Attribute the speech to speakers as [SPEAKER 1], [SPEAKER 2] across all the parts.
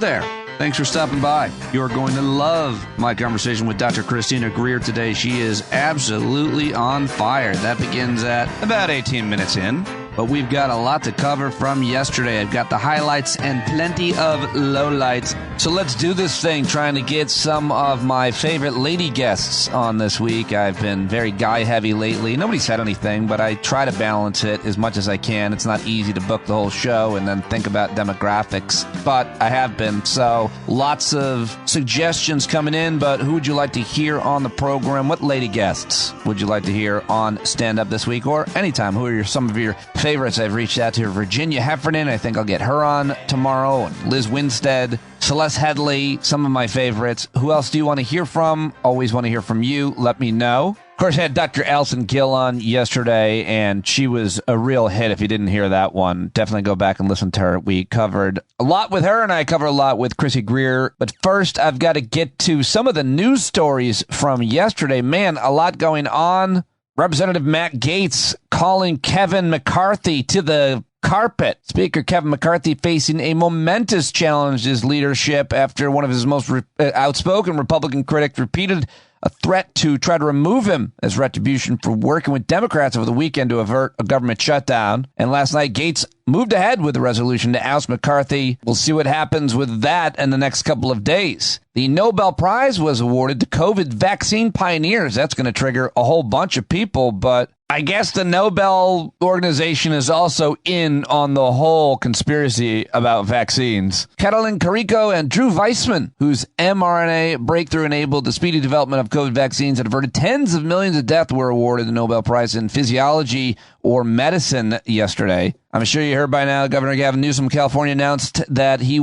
[SPEAKER 1] there. Thanks for stopping by. You're going to love my conversation with Dr. Christina Greer today. She is absolutely on fire. That begins at about 18 minutes in. But we've got a lot to cover from yesterday. I've got the highlights and plenty of lowlights. So let's do this thing, trying to get some of my favorite lady guests on this week. I've been very guy-heavy lately. Nobody said anything, but I try to balance it as much as I can. It's not easy to book the whole show and then think about demographics, but I have been. So lots of suggestions coming in, but who would you like to hear on the program? What lady guests would you like to hear on Stand Up this week or anytime? Who are some of your favorites? I've reached out to Virginia Heffernan. I think I'll get her on tomorrow. And Liz Winstead, Celeste Headley, some of my favorites. Who else do you want to hear from? Always want to hear from you. Let me know. Of course, I had Dr. Alison Gill on yesterday, and she was a real hit. If you didn't hear that one, definitely go back and listen to her. We covered a lot with her, and I covered a lot with Chrissy Greer. But first, I've got to get to some of the news stories from yesterday. Man, a lot going on. Representative Matt Gaetz calling Kevin McCarthy to the carpet. Speaker Kevin McCarthy facing a momentous challenge to his leadership after one of his most outspoken Republican critics repeated a threat to try to remove him as retribution for working with Democrats over the weekend to avert a government shutdown. And last night, Gaetz moved ahead with the resolution to oust McCarthy. We'll see what happens with that in the next couple of days. The Nobel Prize was awarded to COVID vaccine pioneers. That's going to trigger a whole bunch of people, but I guess the Nobel organization is also in on the whole conspiracy about vaccines. Katalin Kariko and Drew Weissman, whose mRNA breakthrough enabled the speedy development of COVID vaccines that averted tens of millions of deaths, were awarded the Nobel Prize in Physiology or Medicine yesterday. I'm sure you heard by now, Governor Gavin Newsom of California announced that he's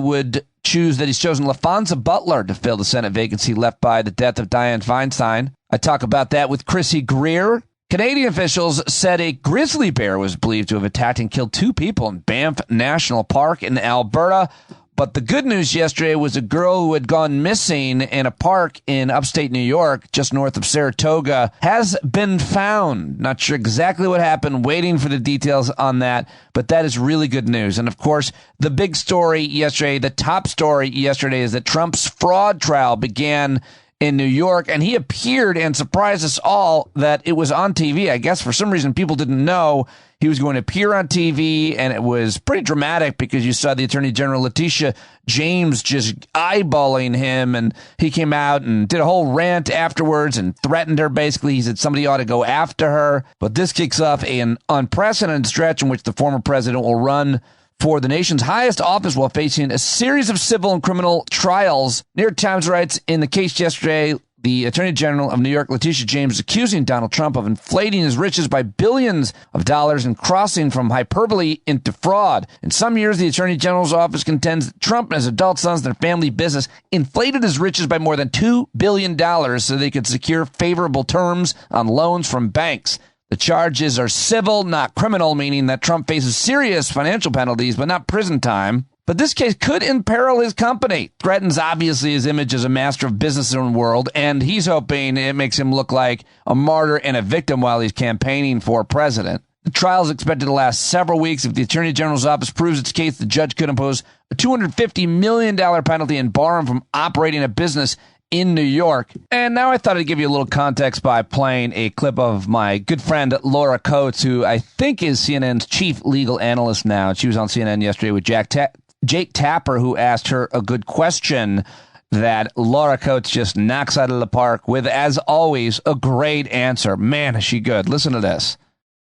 [SPEAKER 1] chosen LaFonza Butler to fill the Senate vacancy left by the death of Dianne Feinstein. I talk about that with Chrissy Greer. Canadian officials said a grizzly bear was believed to have attacked and killed 2 people in Banff National Park in Alberta. But the good news yesterday was a girl who had gone missing in a park in upstate New York, just north of Saratoga, has been found. Not sure exactly what happened, waiting for the details on that, but that is really good news. And of course, the big story yesterday, the top story yesterday, is that Trump's fraud trial began in New York, and he appeared and surprised us all that it was on TV. I guess for some reason people didn't know he was going to appear on TV, and it was pretty dramatic because you saw the Attorney General Letitia James just eyeballing him, and he came out and did a whole rant afterwards and threatened her. Basically, he said somebody ought to go after her. But this kicks off an unprecedented stretch in which the former president will run for the nation's highest office while facing a series of civil and criminal trials. New York Times writes, in the case yesterday, the Attorney General of New York, Letitia James, is accusing Donald Trump of inflating his riches by billions of dollars and crossing from hyperbole into fraud. In some years, the Attorney General's office contends that Trump and his adult sons and their family business inflated his riches by more than $2 billion so they could secure favorable terms on loans from banks. The charges are civil, not criminal, meaning that Trump faces serious financial penalties, but not prison time. But this case could imperil his company. Threatens, obviously, his image as a master of business in the world, and he's hoping it makes him look like a martyr and a victim while he's campaigning for president. The trial is expected to last several weeks. If the Attorney General's office proves its case, the judge could impose a $250 million penalty and bar him from operating a business in New York. And now I thought I'd give you a little context by playing a clip of my good friend Laura Coates, who I think is CNN's chief legal analyst now. She was on CNN yesterday with Jake Tapper, who asked her a good question that Laura Coates just knocks out of the park with, as always, a great answer. Man, is she good. Listen to this.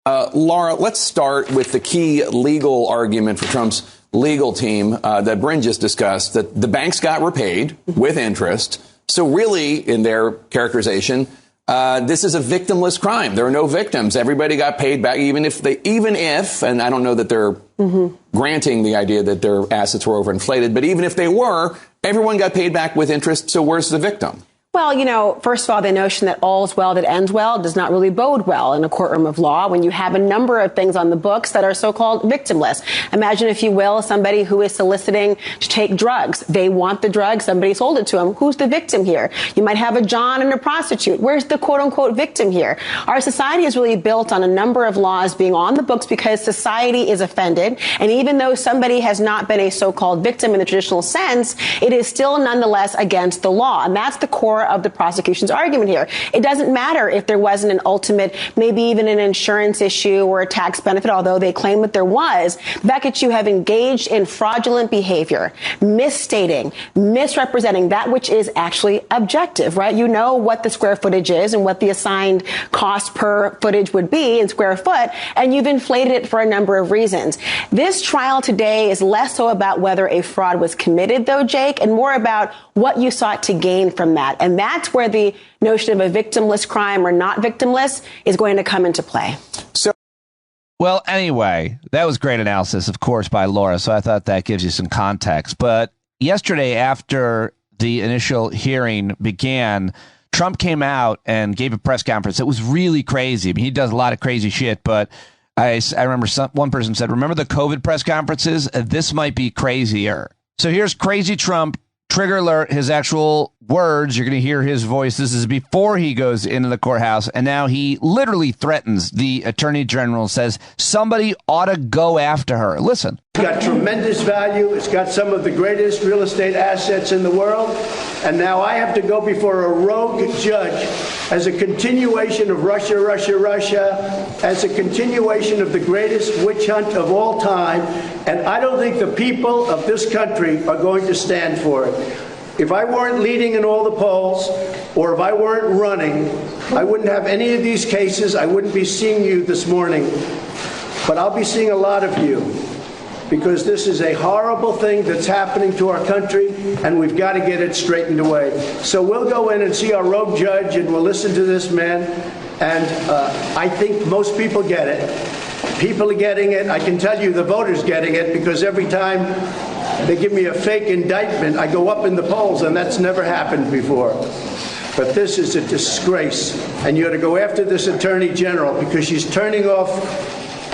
[SPEAKER 2] Laura, let's start with the key legal argument for Trump's legal team that Bryn just discussed, that the banks got repaid with interest. So really, in their characterization, this is a victimless crime. There are no victims. Everybody got paid back, even if, and I don't know that they're granting the idea that their assets were overinflated, but even if they were, everyone got paid back with interest. So where's the victim?
[SPEAKER 3] Well, first of all, the notion that all's well that ends well does not really bode well in a courtroom of law when you have a number of things on the books that are so-called victimless. Imagine, if you will, somebody who is soliciting to take drugs. They want the drug. Somebody sold it to them. Who's the victim here? You might have a John and a prostitute. Where's the quote-unquote victim here? Our society is really built on a number of laws being on the books because society is offended. And even though somebody has not been a so-called victim in the traditional sense, it is still nonetheless against the law. And that's the core of the prosecution's argument here. It doesn't matter if there wasn't an ultimate, maybe even an insurance issue or a tax benefit, although they claim that there was. The fact that you have engaged in fraudulent behavior, misstating, misrepresenting that which is actually objective, right? You know what the square footage is and what the assigned cost per footage would be in square foot, and you've inflated it for a number of reasons. This trial today is less so about whether a fraud was committed, though, Jake, and more about what you sought to gain from that. And that's where the notion of a victimless crime or not victimless is going to come into play.
[SPEAKER 1] Well, anyway, that was great analysis, of course, by Laura. So I thought that gives you some context. But yesterday, after the initial hearing began, Trump came out and gave a press conference. It was really crazy. I mean, he does a lot of crazy shit, but I remember one person said, remember the COVID press conferences? This might be crazier. So here's crazy Trump. Trigger alert, his actual words. You're going to hear his voice. This is before he goes into the courthouse. And now he literally threatens the attorney general, says somebody ought to go after her. Listen.
[SPEAKER 4] It's got tremendous value. It's got some of the greatest real estate assets in the world. And now I have to go before a rogue judge as a continuation of Russia, Russia, Russia, as a continuation of the greatest witch hunt of all time. And I don't think the people of this country are going to stand for it. If I weren't leading in all the polls, or if I weren't running, I wouldn't have any of these cases. I wouldn't be seeing you this morning. But I'll be seeing a lot of you, because this is a horrible thing that's happening to our country, and we've got to get it straightened away. So we'll go in and see our rogue judge, and we'll listen to this man. And I think most people get it. People are getting it. I can tell you the voters getting it, because every time they give me a fake indictment, I go up in the polls, and that's never happened before. But this is a disgrace, and you ought to go after this attorney general, because she's turning off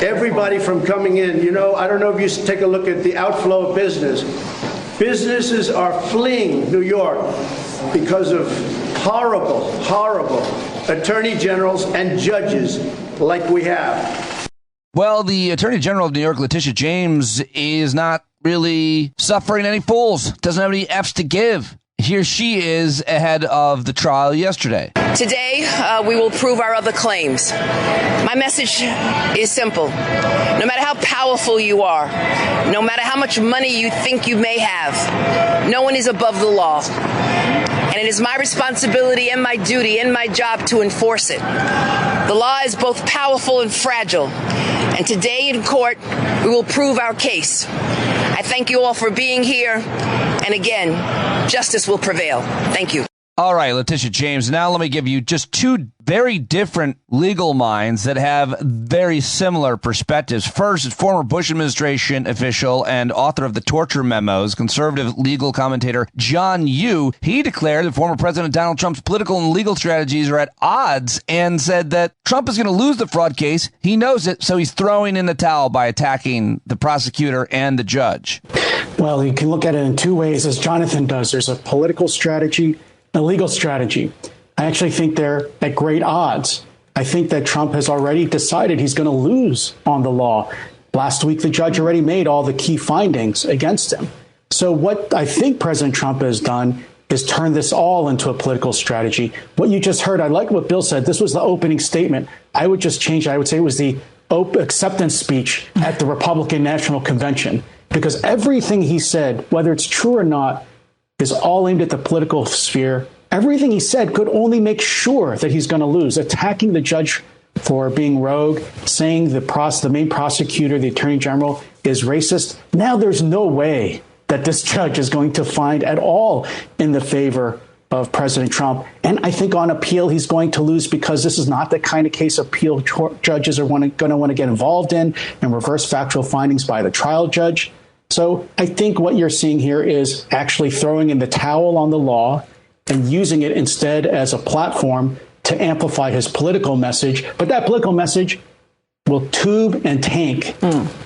[SPEAKER 4] everybody from coming in. I don't know if you take a look at the outflow of business. Businesses are fleeing New York because of horrible, horrible attorney generals and judges like we have.
[SPEAKER 1] Well, the Attorney General of New York, Letitia James, is not really suffering any fools. Doesn't have any F's to give. Here she is ahead of the trial yesterday.
[SPEAKER 5] Today, we will prove our other claims. My message is simple. No matter how powerful you are, no matter how much money you think you may have, no one is above the law. And it is my responsibility and my duty and my job to enforce it. The law is both powerful and fragile. And today in court, we will prove our case. I thank you all for being here. And again, justice will prevail. Thank you.
[SPEAKER 1] All right, Letitia James. Now let me give you just two very different legal minds that have very similar perspectives. First, former Bush administration official and author of the torture memos, conservative legal commentator John Yoo. He declared that former President Donald Trump's political and legal strategies are at odds and said that Trump is going to lose the fraud case. He knows it, so he's throwing in the towel by attacking the prosecutor and the judge.
[SPEAKER 6] Well, you can look at it in two ways, as Jonathan does. There's a political strategy, a legal strategy. I actually think they're at great odds. I think that Trump has already decided he's going to lose on the law. Last week, the judge already made all the key findings against him. So what I think President Trump has done is turn this all into a political strategy. What you just heard, I like what Bill said. This was the opening statement. I would just change it. I would say it was the acceptance speech at the Republican National Convention, because everything he said, whether it's true or not, is all aimed at the political sphere. Everything he said could only make sure that he's going to lose. Attacking the judge for being rogue, saying the main prosecutor, the attorney general, is racist. Now there's no way that this judge is going to find at all in the favor of President Trump. And I think on appeal, he's going to lose, because this is not the kind of case appeal judges are going to want to get involved in and reverse factual findings by the trial judge. So I think what you're seeing here is actually throwing in the towel on the law and using it instead as a platform to amplify his political message. But that political message will tube and tank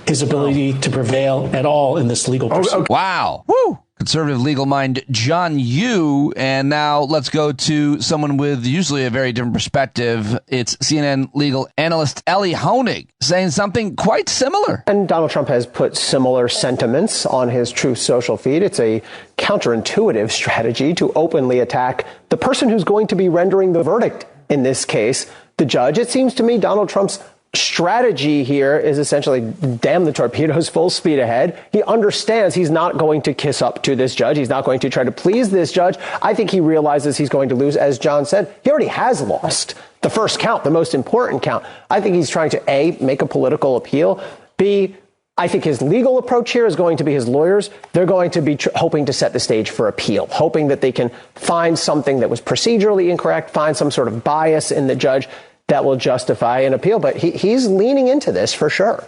[SPEAKER 6] his ability to prevail at all in this legal pursuit.
[SPEAKER 1] Wow. Woo! Conservative legal mind John Yoo. And now let's go to someone with usually a very different perspective. It's CNN legal analyst Ellie Honig saying something quite similar.
[SPEAKER 7] And Donald Trump has put similar sentiments on his Truth Social feed. It's a counterintuitive strategy to openly attack the person who's going to be rendering the verdict in this case, the judge. It seems to me Donald Trump's strategy here is essentially damn the torpedoes, full speed ahead. He understands he's not going to kiss up to this judge. He's not going to try to please this judge. I think he realizes he's going to lose. As John said, he already has lost the first count, the most important count. I think he's trying to, A, make a political appeal. B, I think his legal approach here is going to be his lawyers. They're going to be hoping to set the stage for appeal, hoping that they can find something that was procedurally incorrect, find some sort of bias in the judge that will justify an appeal. But he's leaning into this for sure.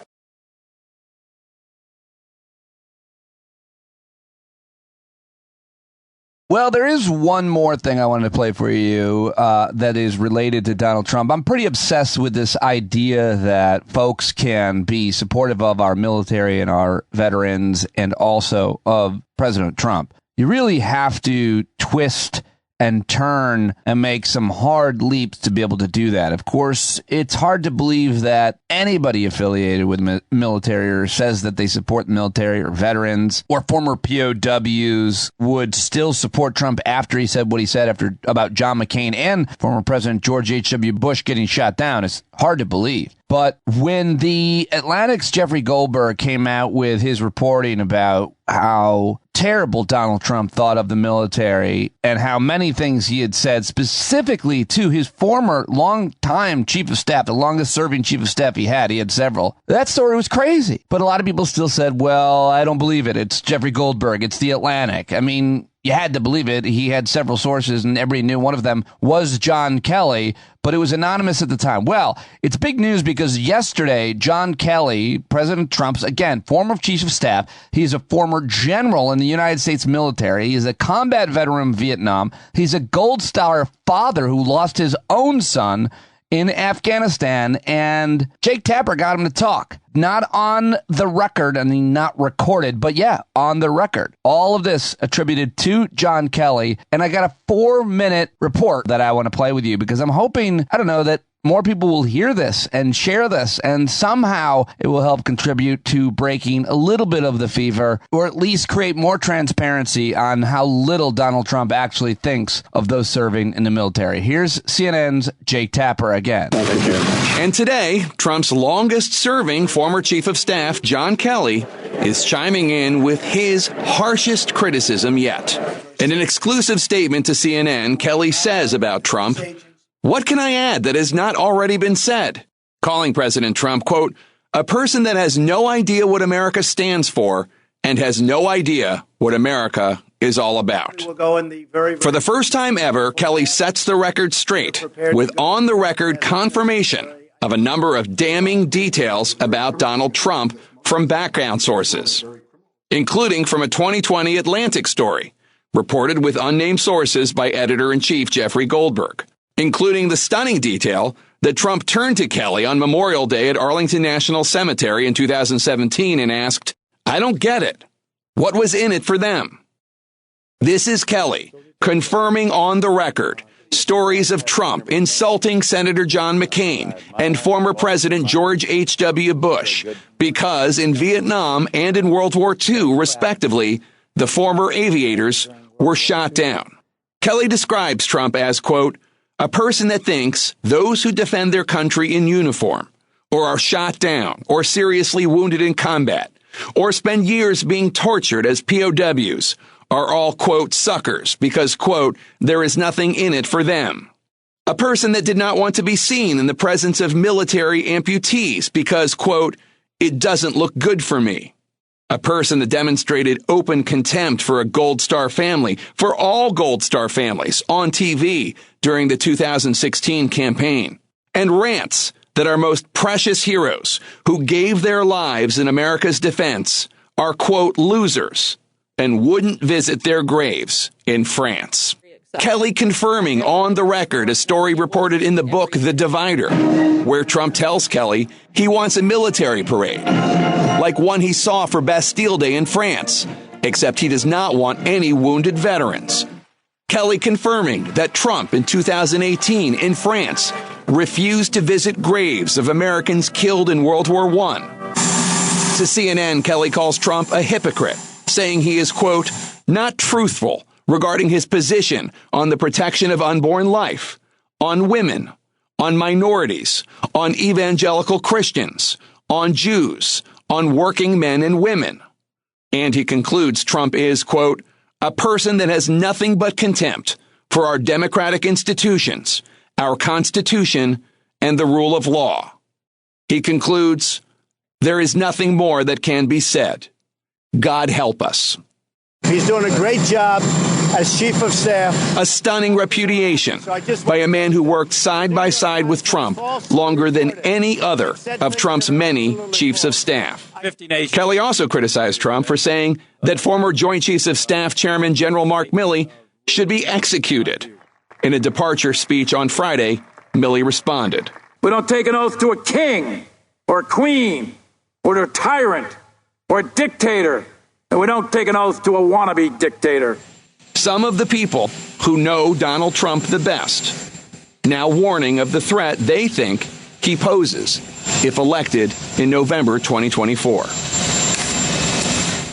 [SPEAKER 1] Well, there is one more thing I wanted to play for you that is related to Donald Trump. I'm pretty obsessed with this idea that folks can be supportive of our military and our veterans and also of President Trump. You really have to twist and turn and make some hard leaps to be able to do that. Of course, it's hard to believe that anybody affiliated with military or says that they support the military or veterans or former POWs would still support Trump after he said what he said about John McCain and former President George H.W. Bush getting shot down. It's hard to believe. But when the Atlantic's Jeffrey Goldberg came out with his reporting about how terrible Donald Trump thought of the military and how many things he had said specifically to his former longtime chief of staff, the longest serving chief of staff he had several. That story was crazy. But a lot of people still said, well, I don't believe it. It's Jeffrey Goldberg. It's the Atlantic. I mean, you had to believe it. He had several sources and everybody knew one of them was John Kelly, but it was anonymous at the time. Well, it's big news because yesterday, John Kelly, President Trump's, again, former chief of staff, he's a former general in the United States military. He's a combat veteran in Vietnam. He's a Gold Star father who lost his own son in Afghanistan, and Jake Tapper got him to talk. Not on the record, and not recorded, but yeah, on the record. All of this attributed to John Kelly, and I got a 4-minute report that I want to play with you because I'm hoping, I don't know, that more people will hear this and share this, and somehow it will help contribute to breaking a little bit of the fever, or at least create more transparency on how little Donald Trump actually thinks of those serving in the military. Here's CNN's Jake Tapper again.
[SPEAKER 2] And today, Trump's longest-serving former chief of staff, John Kelly, is chiming in with his harshest criticism yet. In an exclusive statement to CNN, Kelly says about Trump, "What can I add that has not already been said?" Calling President Trump, quote, "a person that has no idea what America stands for and has no idea what America is all about." For the first time ever, Kelly sets the record straight with on-the-record confirmation of a number of damning details about Donald Trump from background sources, including from a 2020 Atlantic story reported with unnamed sources by editor-in-chief Jeffrey Goldberg, including the stunning detail that Trump turned to Kelly on Memorial Day at Arlington National Cemetery in 2017 and asked, "I don't get it. What was in it for them?" This is Kelly confirming on the record stories of Trump insulting Senator John McCain and former President George H.W. Bush because in Vietnam and in World War II, respectively, the former aviators were shot down. Kelly describes Trump as, quote, "a person that thinks those who defend their country in uniform or are shot down or seriously wounded in combat or spend years being tortured as POWs are all, quote, suckers because, quote, there is nothing in it for them. A person that did not want to be seen in the presence of military amputees because, quote, it doesn't look good for me. A person that demonstrated open contempt for a Gold Star family, for all Gold Star families on TV during the 2016 campaign, and rants that our most precious heroes who gave their lives in America's defense are, quote, losers and wouldn't visit their graves in France." Kelly confirming on the record a story reported in the book The Divider, where Trump tells Kelly he wants a military parade, like one he saw for Bastille Day in France, except he does not want any wounded veterans. Kelly confirming that Trump in 2018 in France refused to visit graves of Americans killed in World War I. To CNN, Kelly calls Trump a hypocrite, saying he is, quote, not truthful regarding his position on the protection of unborn life, on women, on minorities, on evangelical Christians, on Jews, on working men and women. And he concludes Trump is, quote, a person that has nothing but contempt for our democratic institutions, our Constitution, and the rule of law. He concludes, there is nothing more that can be said. God help us.
[SPEAKER 4] He's doing a great job as chief of staff.
[SPEAKER 2] A stunning repudiation by a man who worked side by side with Trump longer than any other of Trump's many chiefs of staff. Kelly also criticized Trump for saying that former Joint Chiefs of Staff Chairman General Mark Milley should be executed. In a departure speech on Friday, Milley responded,
[SPEAKER 8] we don't take an oath to a king or a queen or to a tyrant or a dictator, and we don't take an oath to a wannabe dictator.
[SPEAKER 2] Some of the people who know Donald Trump the best now warning of the threat they think he poses if elected in November 2024.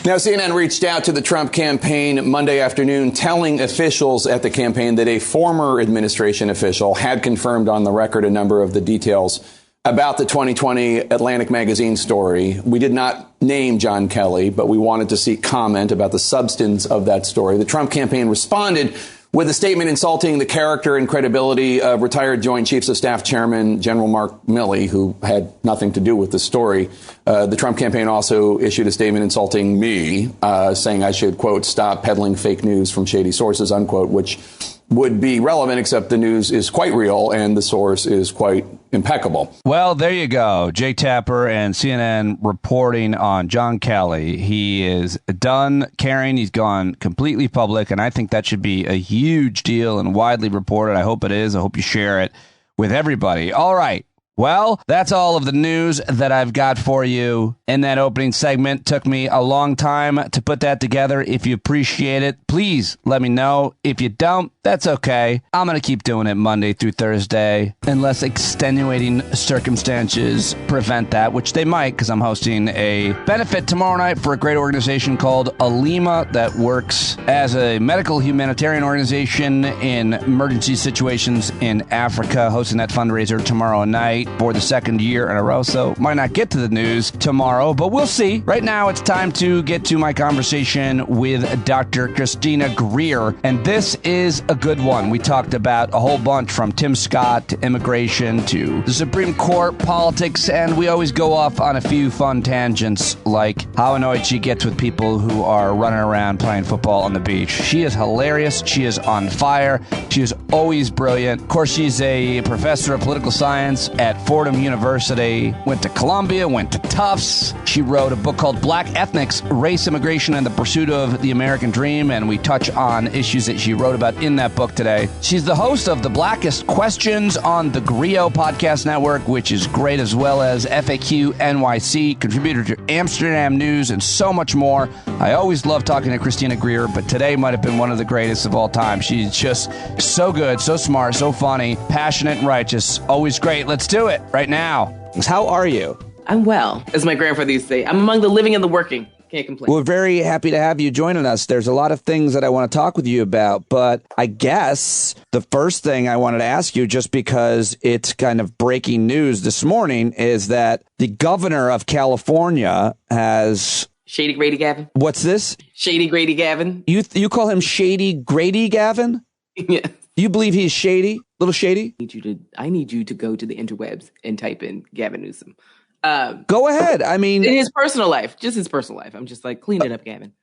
[SPEAKER 2] Now, CNN reached out to the Trump campaign Monday afternoon, telling officials at the campaign that a former administration official had confirmed on the record a number of the details about the 2020 Atlantic magazine story. We did not name John Kelly, but we wanted to seek comment about the substance of that story. The Trump campaign responded with a statement insulting the character and credibility of retired Joint Chiefs of Staff Chairman General Mark Milley, who had nothing to do with the story. The Trump campaign also issued a statement insulting me, saying I should, quote, stop peddling fake news from shady sources, unquote, which would be relevant, except the news is quite real and the source is quite impeccable.
[SPEAKER 1] Well, there you go. Jay Tapper and CNN reporting on John Kelly. He is done caring. He's gone completely public, and I think that should be a huge deal and widely reported. I hope it is. I hope you share it with everybody. All right. Well, that's all of the news that I've got for you in that opening segment. Took me a long time to put that together. If you appreciate it, please let me know. If you don't, that's okay. I'm going to keep doing it Monday through Thursday, unless extenuating circumstances prevent that, which they might, because I'm hosting a benefit tomorrow night for a great organization called Alima that works as a medical humanitarian organization in emergency situations in Africa, hosting that fundraiser tomorrow night for the second year in a row, so might not get to the news tomorrow, but we'll see. Right now, it's time to get to my conversation with Dr. Christina Greer, and this is a good one. We talked about a whole bunch, from Tim Scott to immigration to the Supreme Court, politics, and we always go off on a few fun tangents, like how annoyed she gets with people who are running around playing football on the beach. She is hilarious. She is on fire. She is always brilliant. Of course, she's a professor of political science at Fordham University, went to Columbia, went to Tufts. She wrote a book called Black Ethnics, Race, Immigration, and the Pursuit of the American Dream, and we touch on issues that she wrote about in that book today. She's the host of the Blackest Questions on the Greer Podcast Network, which is great, as well as FAQ NYC, contributor to Amsterdam News, and so much more. I always love talking to Christina Greer, but today might have been one of the greatest of all time. She's just so good, so smart, so funny, passionate and righteous. Always great. Let's do it right now. How are you?
[SPEAKER 9] I'm well, as my grandfather used to say. I'm among the living and the working. Can't complain.
[SPEAKER 1] We're very happy to have you joining us. There's a lot of things that I want to talk with you about, but I guess the first thing I wanted to ask you, just because it's kind of breaking news this morning, is that the governor of California has...
[SPEAKER 9] Shady Grady Gavin?
[SPEAKER 1] What's this?
[SPEAKER 9] Shady Grady Gavin.
[SPEAKER 1] You call him Shady Grady Gavin?
[SPEAKER 9] Yeah.
[SPEAKER 1] Do you believe he's shady? Little shady?
[SPEAKER 9] I need you to go to the interwebs and type in Gavin Newsom.
[SPEAKER 1] Go ahead. I mean,
[SPEAKER 9] in his personal life, just his personal life. I'm just like, clean it up, Gavin.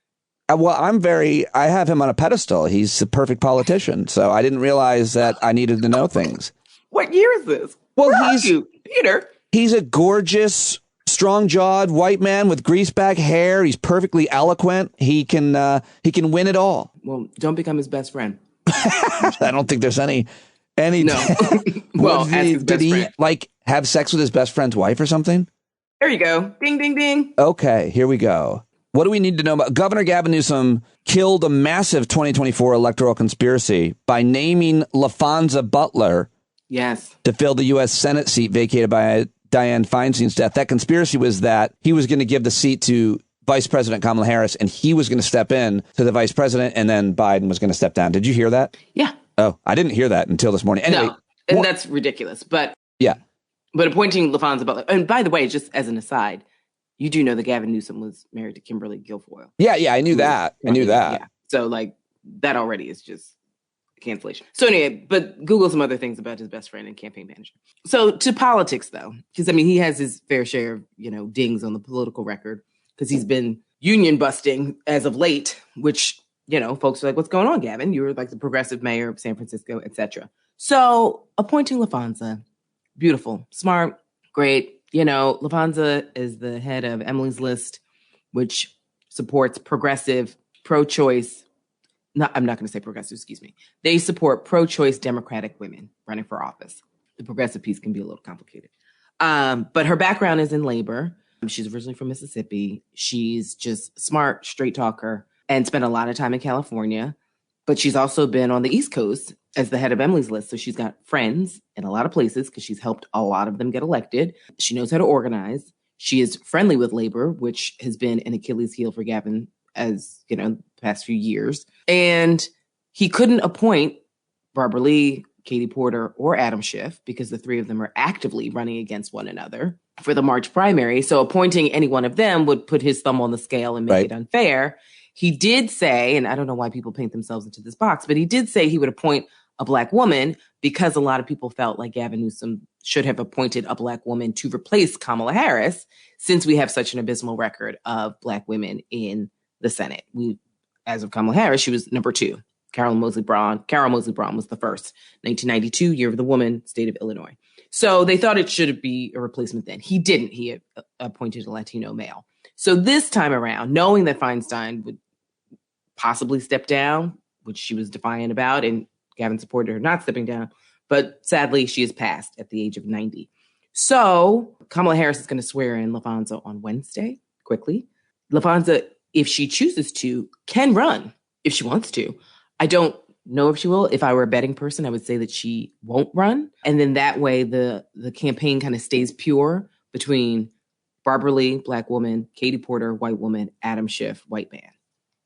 [SPEAKER 1] Well, I have him on a pedestal. He's a perfect politician. So I didn't realize that I needed to know things.
[SPEAKER 9] What year is this?
[SPEAKER 1] Well,
[SPEAKER 9] Where are you, Peter?
[SPEAKER 1] He's a gorgeous, strong-jawed white man with greaseback hair. He's perfectly eloquent. He can win it all.
[SPEAKER 9] Well, don't become his best friend.
[SPEAKER 1] I don't think there's any.
[SPEAKER 9] No. Well,
[SPEAKER 1] did he like have sex with his best friend's wife or something?
[SPEAKER 9] There you go. Ding, ding, ding.
[SPEAKER 1] Okay, here we go. What do we need to know about Governor Gavin Newsom killed a massive 2024 electoral conspiracy by naming LaFonza Butler to fill the U.S. Senate seat vacated by Dianne Feinstein's death. That conspiracy was that he was going to give the seat to Vice President Kamala Harris, and he was going to step in to the vice president, and then Biden was going to step down. Did you hear that?
[SPEAKER 9] Yeah.
[SPEAKER 1] Oh, I didn't hear that until this morning. Anyway,
[SPEAKER 9] no, and that's ridiculous. But
[SPEAKER 1] yeah.
[SPEAKER 9] But appointing LaFonza Butler, and by the way, just as an aside, you do know that Gavin Newsom was married to Kimberly Guilfoyle.
[SPEAKER 1] Yeah, I knew that.
[SPEAKER 9] Yeah. So, like, that already is just a cancellation. So anyway, but Google some other things about his best friend and campaign manager. So to politics, though, because, I mean, he has his fair share of, dings on the political record because he's been union busting as of late, which, folks are like, what's going on, Gavin? You were like the progressive mayor of San Francisco, etc. So appointing LaFonza, beautiful, smart, great. LaFonza is the head of Emily's List, which supports progressive, pro-choice. I'm not going to say progressive, excuse me. They support pro-choice Democratic women running for office. The progressive piece can be a little complicated. But her background is in labor. She's originally from Mississippi. She's just smart, straight talker, and spent a lot of time in California. But she's also been on the East Coast as the head of Emily's List. So she's got friends in a lot of places because she's helped a lot of them get elected. She knows how to organize. She is friendly with labor, which has been an Achilles heel for Gavin as, the past few years. And he couldn't appoint Barbara Lee, Katie Porter, or Adam Schiff because the three of them are actively running against one another for the March primary. So appointing any one of them would put his thumb on the scale and make it unfair. He did say, and I don't know why people paint themselves into this box, but he did say he would appoint a Black woman because a lot of people felt like Gavin Newsom should have appointed a Black woman to replace Kamala Harris, since we have such an abysmal record of Black women in the Senate. As of Kamala Harris, she was number 2. Carol Moseley Braun was the first. 1992, Year of the Woman, state of Illinois. So they thought it should be a replacement then. He didn't. He had appointed a Latino male. So this time around, knowing that Feinstein would possibly step down, which she was defiant about, and Gavin supported her not stepping down, but sadly, she has passed at the age of 90. So Kamala Harris is going to swear in LaFonza on Wednesday, quickly. LaFonza, if she chooses to, can run if she wants to. I don't know if she will. If I were a betting person, I would say that she won't run. And then that way, the campaign kind of stays pure between Barbara Lee, Black woman, Katie Porter, white woman, Adam Schiff, white man.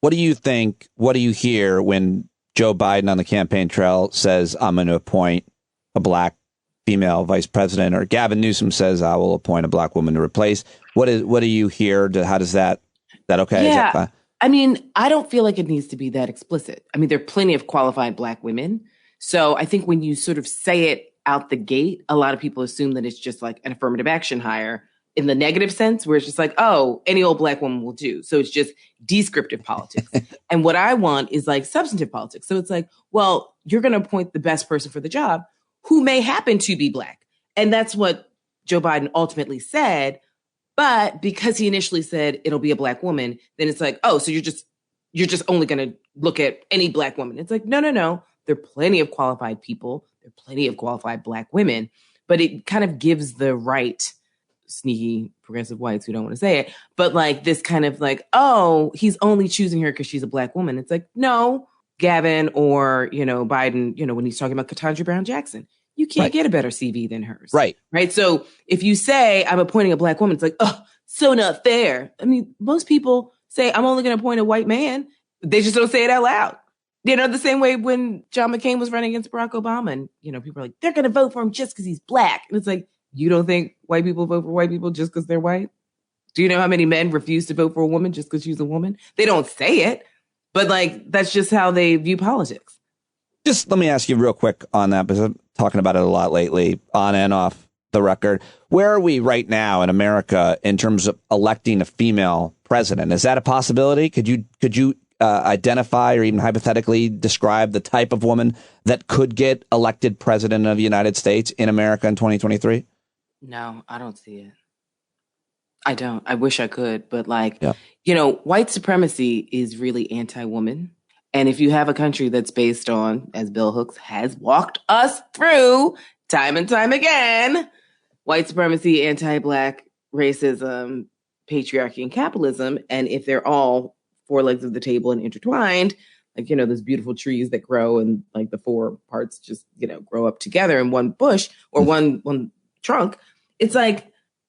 [SPEAKER 1] What do you think? What do you hear when Joe Biden on the campaign trail says, I'm going to appoint a Black female vice president, or Gavin Newsom says, I will appoint a Black woman to replace? What do you hear? How does that okay?
[SPEAKER 9] Yeah.
[SPEAKER 1] Is that
[SPEAKER 9] I mean, I don't feel like it needs to be that explicit. I mean, there are plenty of qualified Black women. So I think when you sort of say it out the gate, a lot of people assume that it's just like an affirmative action hire in the negative sense, where it's just like, oh, any old Black woman will do. So it's just descriptive politics. And what I want is like substantive politics. So it's like, well, you're going to appoint the best person for the job who may happen to be Black. And that's what Joe Biden ultimately said. But because he initially said it'll be a Black woman, then it's like, oh, so you're just only going to look at any Black woman. It's like, no. There are plenty of qualified people. There are plenty of qualified Black women. But it kind of gives the right sneaky progressive whites who don't want to say it, but like this kind of like, oh, he's only choosing her because she's a Black woman. It's like, no, Gavin or, Biden, when he's talking about Ketanji Brown Jackson, you can't get a better CV than hers. Right. So if you say I'm appointing a Black woman, it's like, oh, so not fair. I mean, most people say I'm only going to appoint a white man. They just don't say it out loud. The same way when John McCain was running against Barack Obama and, people are like, they're going to vote for him just because he's Black. And it's like, you don't think white people vote for white people just because they're white? Do you know how many men refuse to vote for a woman just because she's a woman? They don't say it, but like, that's just how they view politics.
[SPEAKER 1] Just let me ask you real quick on that, because I'm talking about it a lot lately, on and off the record. Where are we right now in America in terms of electing a female president? Is that a possibility? Could you identify or even hypothetically describe the type of woman that could get elected president of the United States in America in 2023?
[SPEAKER 9] No, I don't see it. I don't. I wish I could, but white supremacy is really anti-woman. And if you have a country that's based on, as Bill Hooks has walked us through time and time again, white supremacy, anti-Black racism, patriarchy, and capitalism, and if they're all four legs of the table and intertwined, like, you know, those beautiful trees that grow and like the four parts just, you know, grow up together in one bush or one trunk, it's like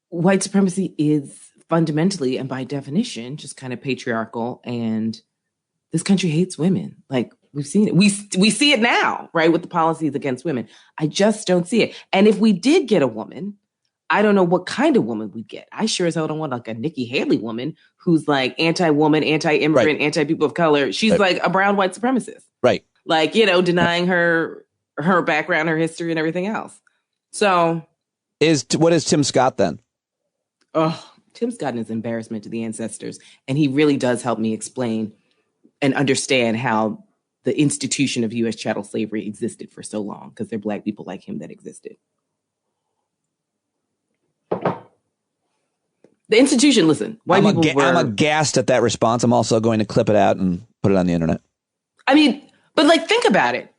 [SPEAKER 9] white supremacy is fundamentally and by definition just kind of patriarchal, and this country hates women. Like, we've seen it. We see it now, right, with the policies against women. I just don't see it. And if we did get a woman, I don't know what kind of woman we'd get. I sure as hell don't want like a Nikki Haley woman who's like anti-woman, anti-immigrant, anti-people of color. She's like a brown white supremacist. Right. Like, you know, denying her background, her history, and everything else. So
[SPEAKER 10] what is Tim Scott then?
[SPEAKER 9] Oh, Tim Scott is embarrassment to the ancestors. And he really does help me explain and understand how the institution of U.S. chattel slavery existed for so long, because there are Black people like him that existed. The institution, listen,
[SPEAKER 10] I'm aghast at that response. I'm also going to clip it out and put it on the internet.
[SPEAKER 9] I mean, but like, think about it.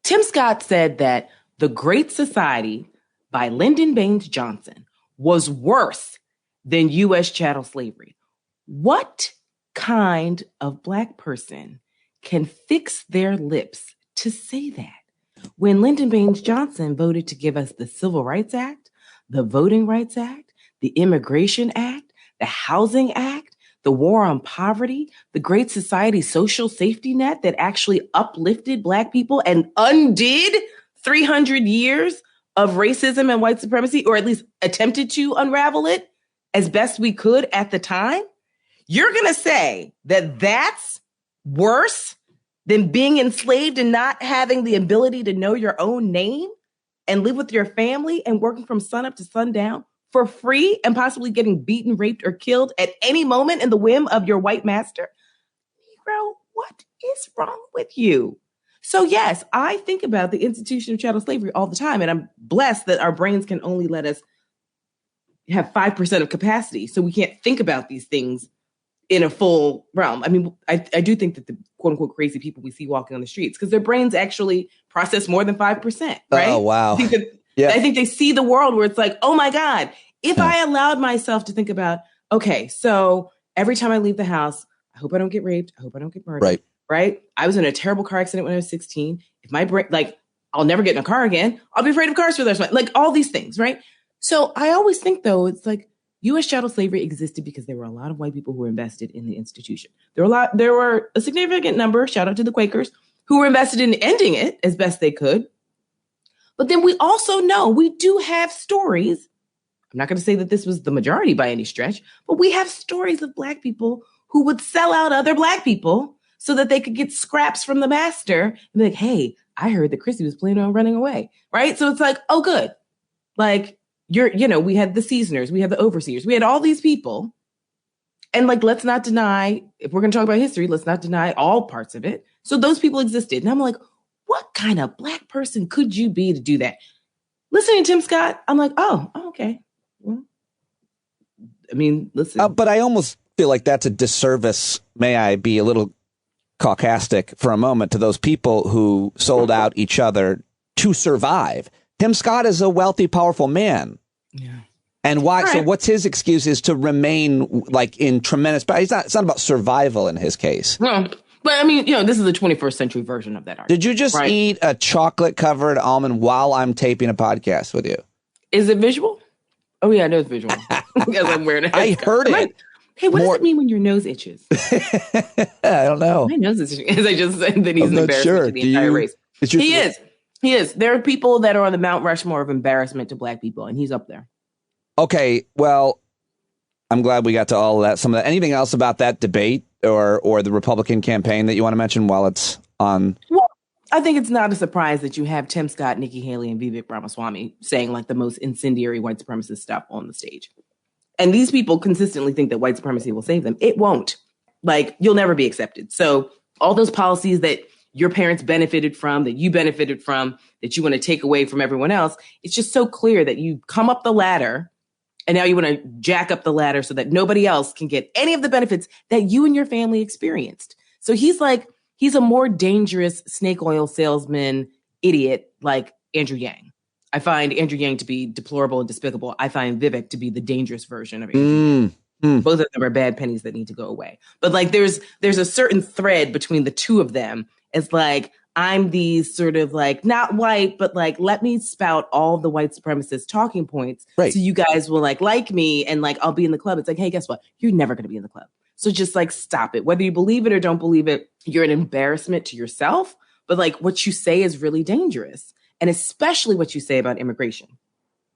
[SPEAKER 9] Tim Scott said that The Great Society by Lyndon Baines Johnson was worse than U.S. chattel slavery. What kind of Black person can fix their lips to say that when Lyndon Baines Johnson voted to give us the Civil Rights Act, the Voting Rights Act, the Immigration Act, the Housing Act, the War on Poverty, the Great Society social safety net that actually uplifted Black people and undid 300 years of racism and white supremacy, or at least attempted to unravel it as best we could at the time? You're going to say that that's worse than being enslaved and not having the ability to know your own name and live with your family and working from sunup to sundown for free and possibly getting beaten, raped, or killed at any moment in the whim of your white master? Negro, what is wrong with you? So yes, I think about the institution of chattel slavery all the time, and I'm blessed that our brains can only let us have 5% of capacity, so we can't think about these things in a full realm. I mean, I do think that the quote unquote crazy people we see walking on the streets, because their brains actually process more than 5%, right?
[SPEAKER 10] Oh, wow.
[SPEAKER 9] I think they see the world where it's like, oh my God, if I allowed myself to think about, okay, so every time I leave the house, I hope I don't get raped. I hope I don't get murdered. Right? I was in a terrible car accident when I was 16. If my brain, like, I'll never get in a car again. I'll be afraid of cars for the rest of my life. Like, all these things, right? So I always think, though, it's like U.S. chattel slavery existed because there were a lot of white people who were invested in the institution. There were a significant number, shout out to the Quakers, who were invested in ending it as best they could. But then we also know we do have stories. I'm not going to say that this was the majority by any stretch, but we have stories of Black people who would sell out other Black people so that they could get scraps from the master and be like, hey, I heard that Chrissy was planning on running away, right? So it's like, oh, good. Like, we had the seasoners, we had the overseers, we had all these people. And like, let's not deny, if we're going to talk about history, let's not deny all parts of it. So those people existed. And I'm like, what kind of Black person could you be to do that? Listening to Tim Scott, I'm like, oh, okay. Well, I mean, listen.
[SPEAKER 10] But I almost feel like that's a disservice. May I be a little caucastic for a moment to those people who sold out each other to survive. Tim Scott is a wealthy, powerful man. Yeah. And why? Right. So what's his excuse is to remain like in tremendous, but it's not about survival in his case.
[SPEAKER 9] No, but I mean, this is the 21st century version of that argument.
[SPEAKER 10] Did you just eat a chocolate covered almond while I'm taping a podcast with you?
[SPEAKER 9] Is it visual? Oh yeah, I know it's visual. Because I'm wearing a
[SPEAKER 10] I heard it.
[SPEAKER 9] Hey, what does it mean when your nose itches?
[SPEAKER 10] I don't know.
[SPEAKER 9] My nose is itching. As I just said that he's an embarrassment to the entire race. He is. He is. There are people that are on the Mount Rushmore of embarrassment to Black people, and he's up there.
[SPEAKER 10] Okay, well, I'm glad we got to all of that. Some of that. Anything else about that debate or the Republican campaign that you want to mention while it's on?
[SPEAKER 9] Well, I think it's not a surprise that you have Tim Scott, Nikki Haley, and Vivek Ramaswamy saying like the most incendiary white supremacist stuff on the stage. And these people consistently think that white supremacy will save them. It won't. Like, you'll never be accepted. So all those policies that your parents benefited from, that you benefited from, that you want to take away from everyone else, it's just so clear that you come up the ladder and now you want to jack up the ladder so that nobody else can get any of the benefits that you and your family experienced. So he's he's a more dangerous snake oil salesman idiot like Andrew Yang. I find Andrew Yang to be deplorable and despicable. I find Vivek to be the dangerous version of Andrew Yang. Both of them are bad pennies that need to go away. But like there's a certain thread between the two of them. It's like, I'm these sort of like, not white, but like, let me spout all the white supremacist talking points.
[SPEAKER 10] Right.
[SPEAKER 9] So you guys will like me and like, I'll be in the club. It's like, hey, guess what? You're never going to be in the club. So just like, stop it. Whether you believe it or don't believe it, you're an embarrassment to yourself. But like what you say is really dangerous. And especially what you say about immigration.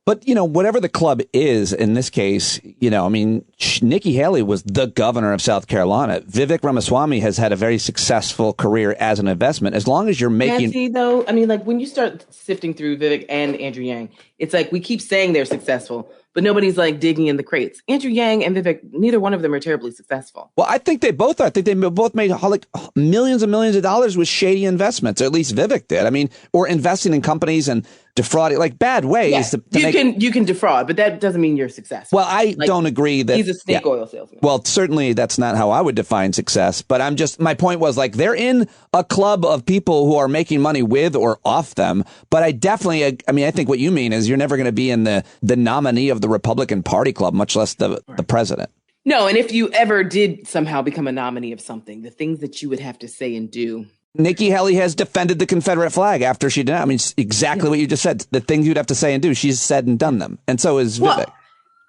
[SPEAKER 10] But, whatever the club is in this case, Nikki Haley was the governor of South Carolina. Vivek Ramaswamy has had a very successful career as an investment. As long as you're making...
[SPEAKER 9] See, though, like when you start sifting through Vivek and Andrew Yang, it's like we keep saying they're successful, but nobody's like digging in the crates. Andrew Yang and Vivek, neither one of them are terribly successful.
[SPEAKER 10] Well, I think they both are. I think they both made like millions and millions of dollars with shady investments, or at least Vivek did. Or investing in companies and defrauding, like bad ways.
[SPEAKER 9] Yeah, you can defraud, but that doesn't mean you're successful.
[SPEAKER 10] Well, I don't agree that
[SPEAKER 9] he's a snake oil salesman.
[SPEAKER 10] Well, certainly that's not how I would define success. But my point was like they're in a club of people who are making money with or off them. But I definitely, I think what you mean is you're never going to be in the nominee of the Republican Party club, much less the president. No,
[SPEAKER 9] and if you ever did somehow become a nominee of something, the things that you would have to say and do.
[SPEAKER 10] Nikki Haley has defended the Confederate flag after she did. Exactly what you just said. The things you'd have to say and do, she's said and done them. And so is Vivek.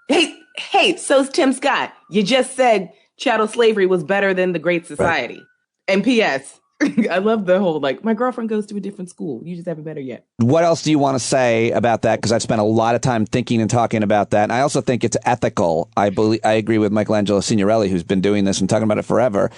[SPEAKER 9] Hey, so's Tim Scott. You just said chattel slavery was better than the Great Society. Right. And P.S., I love the whole, my girlfriend goes to a different school. You just haven't met her yet.
[SPEAKER 10] What else do you want to say about that? Because I've spent a lot of time thinking and talking about that. And I also think it's ethical. I agree with Michelangelo Signorelli, who's been doing this and talking about it forever,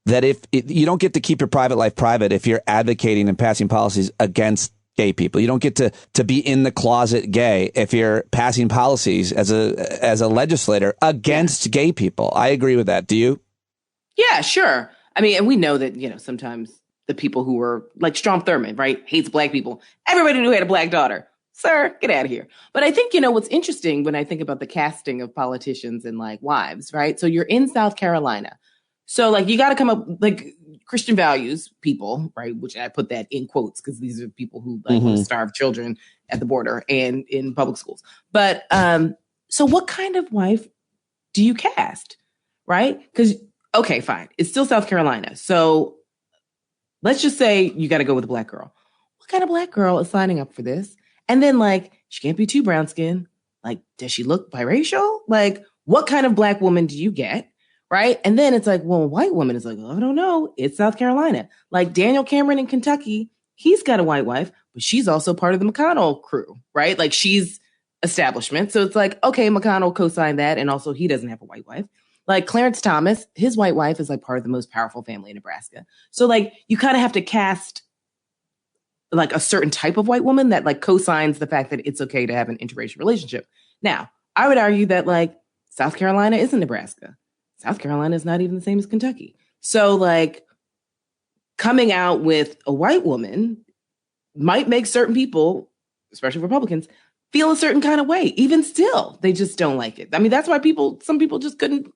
[SPEAKER 10] that if you don't get to keep your private life private if you're advocating and passing policies against gay people. You don't get to be in the closet gay if you're passing policies as a legislator against gay people. I agree with that. Do you?
[SPEAKER 9] Yeah, sure. And we know that, sometimes the people who were like Strom Thurmond, right, hates black people. Everybody knew he had a black daughter. Sir, get out of here. But I think, what's interesting when I think about the casting of politicians and wives, right? So you're in South Carolina. So you got to come up Christian values people, right? Which I put that in quotes because these are people who want to starve children at the border and in public schools. But so what kind of wife do you cast, right? Because, okay, fine. It's still South Carolina. So let's just say you got to go with a black girl. What kind of black girl is signing up for this? And then she can't be too brown skinned. Does she look biracial? What kind of black woman do you get? Right. And then it's a white woman is I don't know. It's South Carolina. Daniel Cameron in Kentucky, he's got a white wife, but she's also part of the McConnell crew. Right. She's establishment. So it's okay, McConnell co-signed that. And also he doesn't have a white wife. Clarence Thomas, his white wife is part of the most powerful family in Nebraska. So you kind of have to cast a certain type of white woman that co-signs the fact that it's okay to have an interracial relationship. Now, I would argue that South Carolina isn't Nebraska. South Carolina is not even the same as Kentucky. So coming out with a white woman might make certain people, especially Republicans, feel a certain kind of way. Even still, they just don't like it. That's why some people just couldn't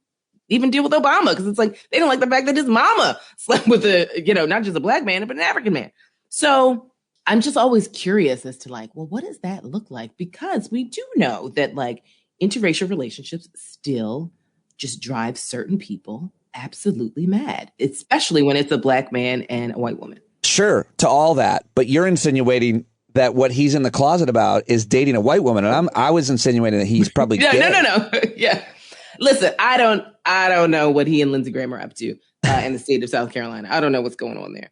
[SPEAKER 9] even deal with Obama because it's they don't like the fact that his mama slept with not just a black man, but an African man. So I'm just always curious as to what does that look like? Because we do know that interracial relationships still just drive certain people absolutely mad, especially when it's a black man and a white woman.
[SPEAKER 10] Sure, to all that. But you're insinuating that what he's in the closet about is dating a white woman. And I was insinuating that he's probably gay.
[SPEAKER 9] No. Yeah. Listen, I don't know what he and Lindsey Graham are up to in the state of South Carolina. I don't know what's going on there.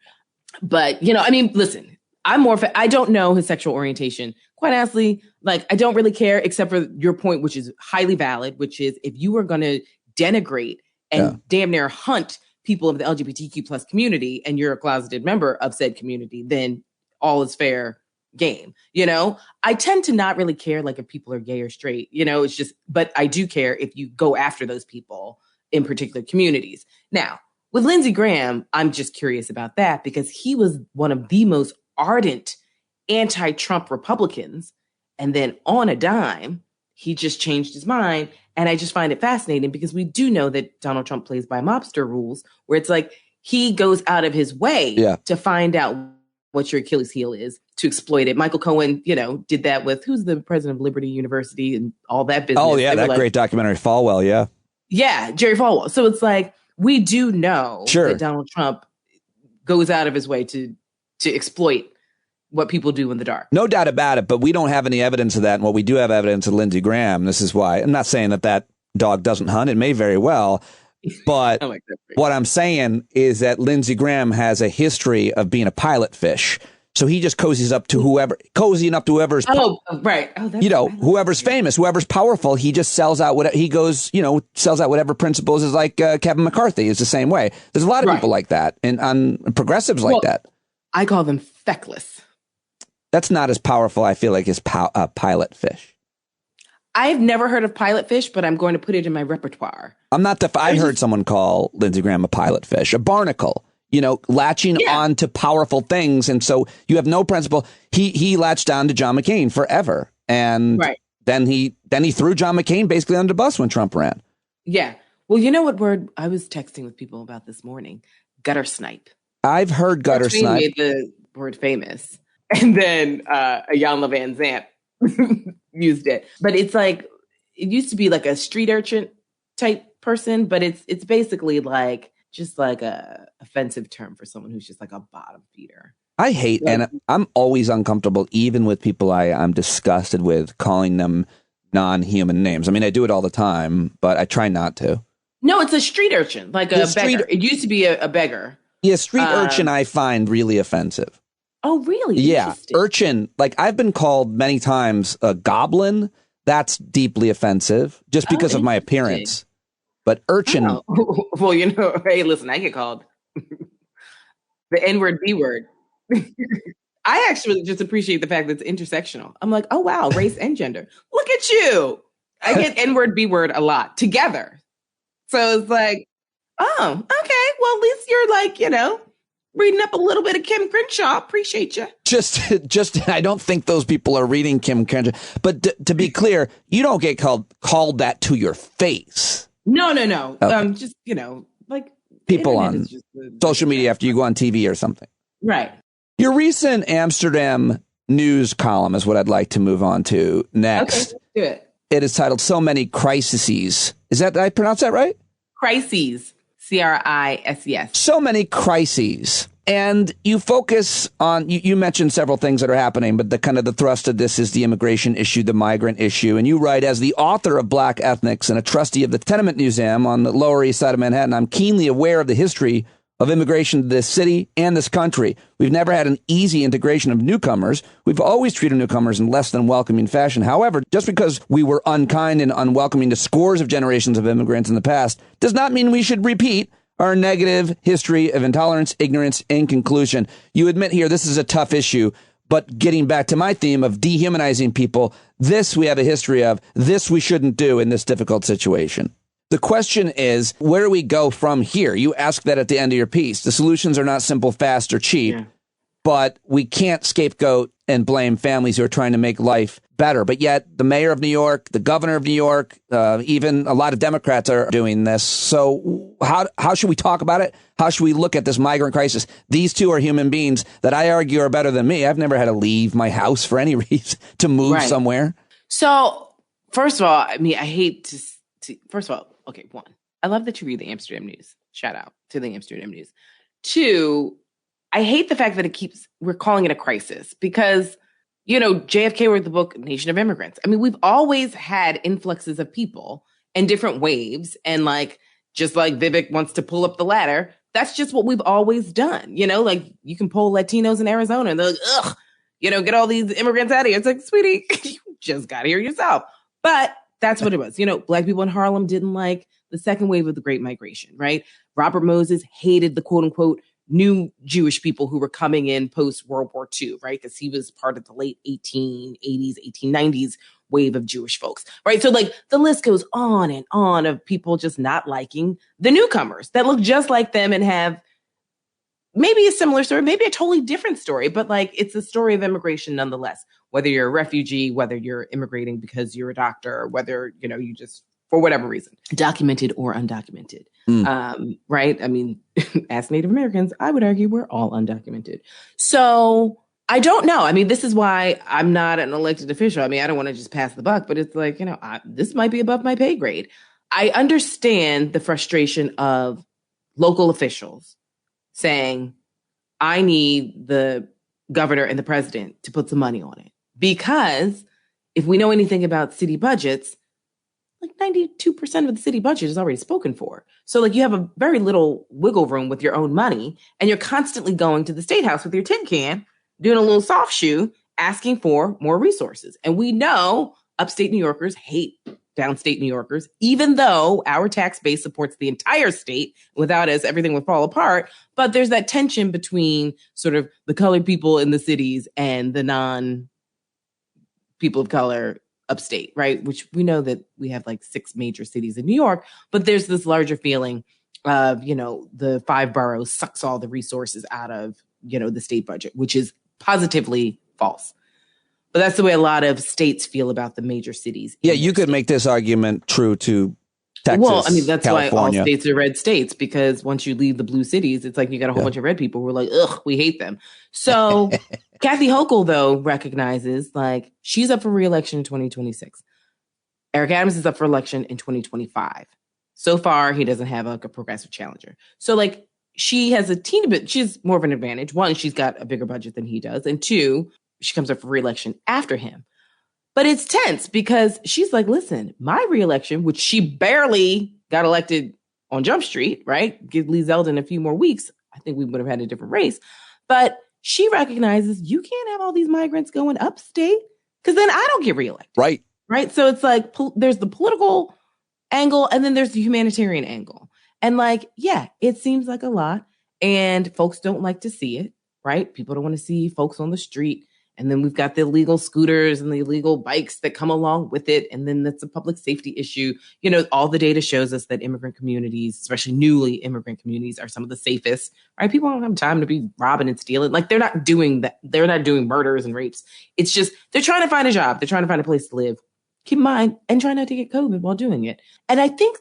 [SPEAKER 9] But, listen, I don't know his sexual orientation. Quite honestly, I don't really care except for your point, which is highly valid, which is if you are going to denigrate and damn near hunt people of the LGBTQ plus community and you're a closeted member of said community, then all is fair game. I tend to not really care if people are gay or straight, it's just, but I do care if you go after those people in particular communities. Now, with Lindsey Graham, I'm just curious about that because he was one of the most ardent anti-Trump Republicans. And then on a dime, he just changed his mind. And I just find it fascinating because we do know that Donald Trump plays by mobster rules where it's he goes out of his way to find out what your Achilles heel is, to exploit it. Michael Cohen, did that with, who's the president of Liberty University and all that business.
[SPEAKER 10] Oh, yeah, that great documentary, Falwell, yeah.
[SPEAKER 9] Yeah, Jerry Falwell. So it's like, we do know that Donald Trump goes out of his way to exploit what people do in the dark.
[SPEAKER 10] No doubt about it, but we don't have any evidence of that. And what we do have evidence of Lindsey Graham, this is why. I'm not saying that dog doesn't hunt. It may very well. But what I'm saying is that Lindsey Graham has a history of being a pilot fish. So he just cozies up to whoever's whoever's famous, whoever's powerful. He just sells out sells out whatever principles is like Kevin McCarthy is the same way. There's a lot of people like that and on progressives like that.
[SPEAKER 9] I call them feckless.
[SPEAKER 10] That's not as powerful, I feel like, as pilot fish.
[SPEAKER 9] I've never heard of pilot fish, but I'm going to put it in my repertoire.
[SPEAKER 10] I heard someone call Lindsey Graham a pilot fish, a barnacle, latching on to powerful things. And so you have no principle. He latched on to John McCain forever. And then he threw John McCain basically under the bus when Trump ran. Yeah.
[SPEAKER 9] Well, you know what word I was texting with people about this morning? Gutter snipe.
[SPEAKER 10] I've heard gutter snipe.
[SPEAKER 9] Made the word famous. And then Iyanla Van Zandt used it. But it's like, it used to be like a street urchin type person, but it's basically like just like a offensive term for someone who's just like a bottom feeder.
[SPEAKER 10] I hate, and I'm always uncomfortable, even with people I'm disgusted with, calling them non-human names. I mean, I do it all the time, but I try not to.
[SPEAKER 9] No, it's a street urchin, like a beggar. It used to be a beggar.
[SPEAKER 10] Yeah, street urchin I find really offensive.
[SPEAKER 9] Oh, really?
[SPEAKER 10] Yeah, urchin. Like I've been called many times a goblin. That's deeply offensive just because of my appearance. But urchin.
[SPEAKER 9] Oh. Well, hey, listen, I get called the N-word, B-word. I actually just appreciate the fact that it's intersectional. I'm like, oh, wow, race and gender. Look at you. I get N-word, B-word a lot together. So it's like, oh, okay. Well, at least you're like, reading up a little bit of Kim Crenshaw. Appreciate you.
[SPEAKER 10] Just, I don't think those people are reading Kim Crenshaw. But to be clear, you don't get called that to your face.
[SPEAKER 9] No.
[SPEAKER 10] Okay.
[SPEAKER 9] Just, like
[SPEAKER 10] people on social media after you go on TV or something.
[SPEAKER 9] Right.
[SPEAKER 10] Your recent Amsterdam news column is what I'd like to move on to next.
[SPEAKER 9] Okay, let's do it.
[SPEAKER 10] It is titled "So Many Crises." Did I pronounce that right?
[SPEAKER 9] Crises. CRISES.
[SPEAKER 10] So many crises. And you focus on, you mentioned several things that are happening, but the thrust of this is the immigration issue, the migrant issue. And you write, as the author of Black Ethnics and a trustee of the Tenement Museum on the Lower East Side of Manhattan, I'm keenly aware of the history of immigration to this city and this country. We've never had an easy integration of newcomers. We've always treated newcomers in less than welcoming fashion. However, just because we were unkind and unwelcoming to scores of generations of immigrants in the past does not mean we should repeat our negative history of intolerance, ignorance. In conclusion, you admit here this is a tough issue, but getting back to my theme of dehumanizing people, this we have a history of, this we shouldn't do in this difficult situation. The question is, where do we go from here? You ask that at the end of your piece. The solutions are not simple, fast, or cheap, but we can't scapegoat and blame families who are trying to make life better. But yet the mayor of New York, the governor of New York, even a lot of Democrats are doing this. So how should we talk about it? How should we look at this migrant crisis? These two are human beings that I argue are better than me. I've never had to leave my house for any reason to move somewhere.
[SPEAKER 9] So first of all, I mean, I hate to first of all, okay, one, I love that you read the Amsterdam News. Shout out to the Amsterdam News. Two, I hate the fact that we're calling it a crisis because, JFK wrote the book Nation of Immigrants. I mean, we've always had influxes of people and different waves. And just like Vivek wants to pull up the ladder, that's just what we've always done. Like you can poll Latinos in Arizona and they're like, ugh, get all these immigrants out of here. It's like, sweetie, you just got here yourself. But that's what it was. Black people in Harlem didn't like the second wave of the Great Migration, right? Robert Moses hated the quote unquote new Jewish people who were coming in post World War II, right? Because he was part of the late 1880s, 1890s wave of Jewish folks, right? So the list goes on and on of people just not liking the newcomers that look just like them and have maybe a similar story, maybe a totally different story, but it's a story of immigration nonetheless. Whether you're a refugee, whether you're immigrating because you're a doctor, or whether, you just for whatever reason, documented or undocumented. Right? I mean, as Native Americans, I would argue we're all undocumented. So I don't know. I mean, this is why I'm not an elected official. I mean, I don't want to just pass the buck, but it's like, this might be above my pay grade. I understand the frustration of local officials saying, I need the governor and the president to put some money on it. Because if we know anything about city budgets, like 92% of the city budget is already spoken for. So like you have a very little wiggle room with your own money, and you're constantly going to the State House with your tin can, doing a little soft shoe, asking for more resources. And we know upstate New Yorkers hate downstate New Yorkers, even though our tax base supports the entire state. Without us, everything would fall apart. But there's that tension between sort of the colored people in the cities and the non-people of color upstate, right? Which we know that we have like 6 major cities in New York, but there's this larger feeling of, the 5 boroughs sucks all the resources out of, the state budget, which is positively false. But that's the way a lot of states feel about the major cities.
[SPEAKER 10] Yeah, you could make this argument true to Texas,
[SPEAKER 9] well, I mean, that's
[SPEAKER 10] California.
[SPEAKER 9] why all states are red states, because once you leave the blue cities, it's like you got a whole bunch of red people who are like, ugh, we hate them. So Kathy Hochul, though, recognizes like she's up for re-election in 2026. Eric Adams is up for election in 2025. So far, he doesn't have a progressive challenger. So like she has a teeny bit, she's more of an advantage. 1, she's got a bigger budget than he does. And 2, she comes up for re-election after him. But it's tense because she's like, listen, my re-election, which she barely got elected on Jump Street, right? Give Lee Zeldin a few more weeks, I think we would have had a different race. But she recognizes you can't have all these migrants going upstate because then I don't get reelected.
[SPEAKER 10] Right.
[SPEAKER 9] Right. So it's like there's the political angle and then there's the humanitarian angle. And like, yeah, it seems like a lot and folks don't like to see it. Right. People don't want to see folks on the street. And then we've got the illegal scooters and the illegal bikes that come along with it. And then that's a public safety issue. All the data shows us that immigrant communities, especially newly immigrant communities, are some of the safest, right? People don't have time to be robbing and stealing. Like they're not doing that. They're not doing murders and rapes. It's just, they're trying to find a job. They're trying to find a place to live. Keep in mind, and try not to get COVID while doing it. And I think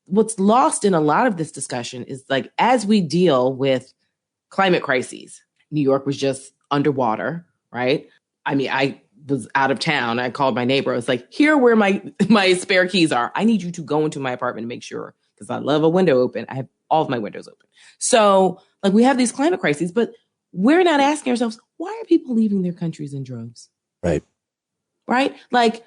[SPEAKER 9] what's lost in a lot of this discussion is like, as we deal with climate crises, New York was just underwater. Right. I mean, I was out of town. I called my neighbor. I was like, here are where my spare keys are. I need you to go into my apartment and make sure, because I love a window open. I have all of my windows open. So like we have these climate crises, but we're not asking ourselves, why are people leaving their countries in droves?
[SPEAKER 10] Right.
[SPEAKER 9] Right. Like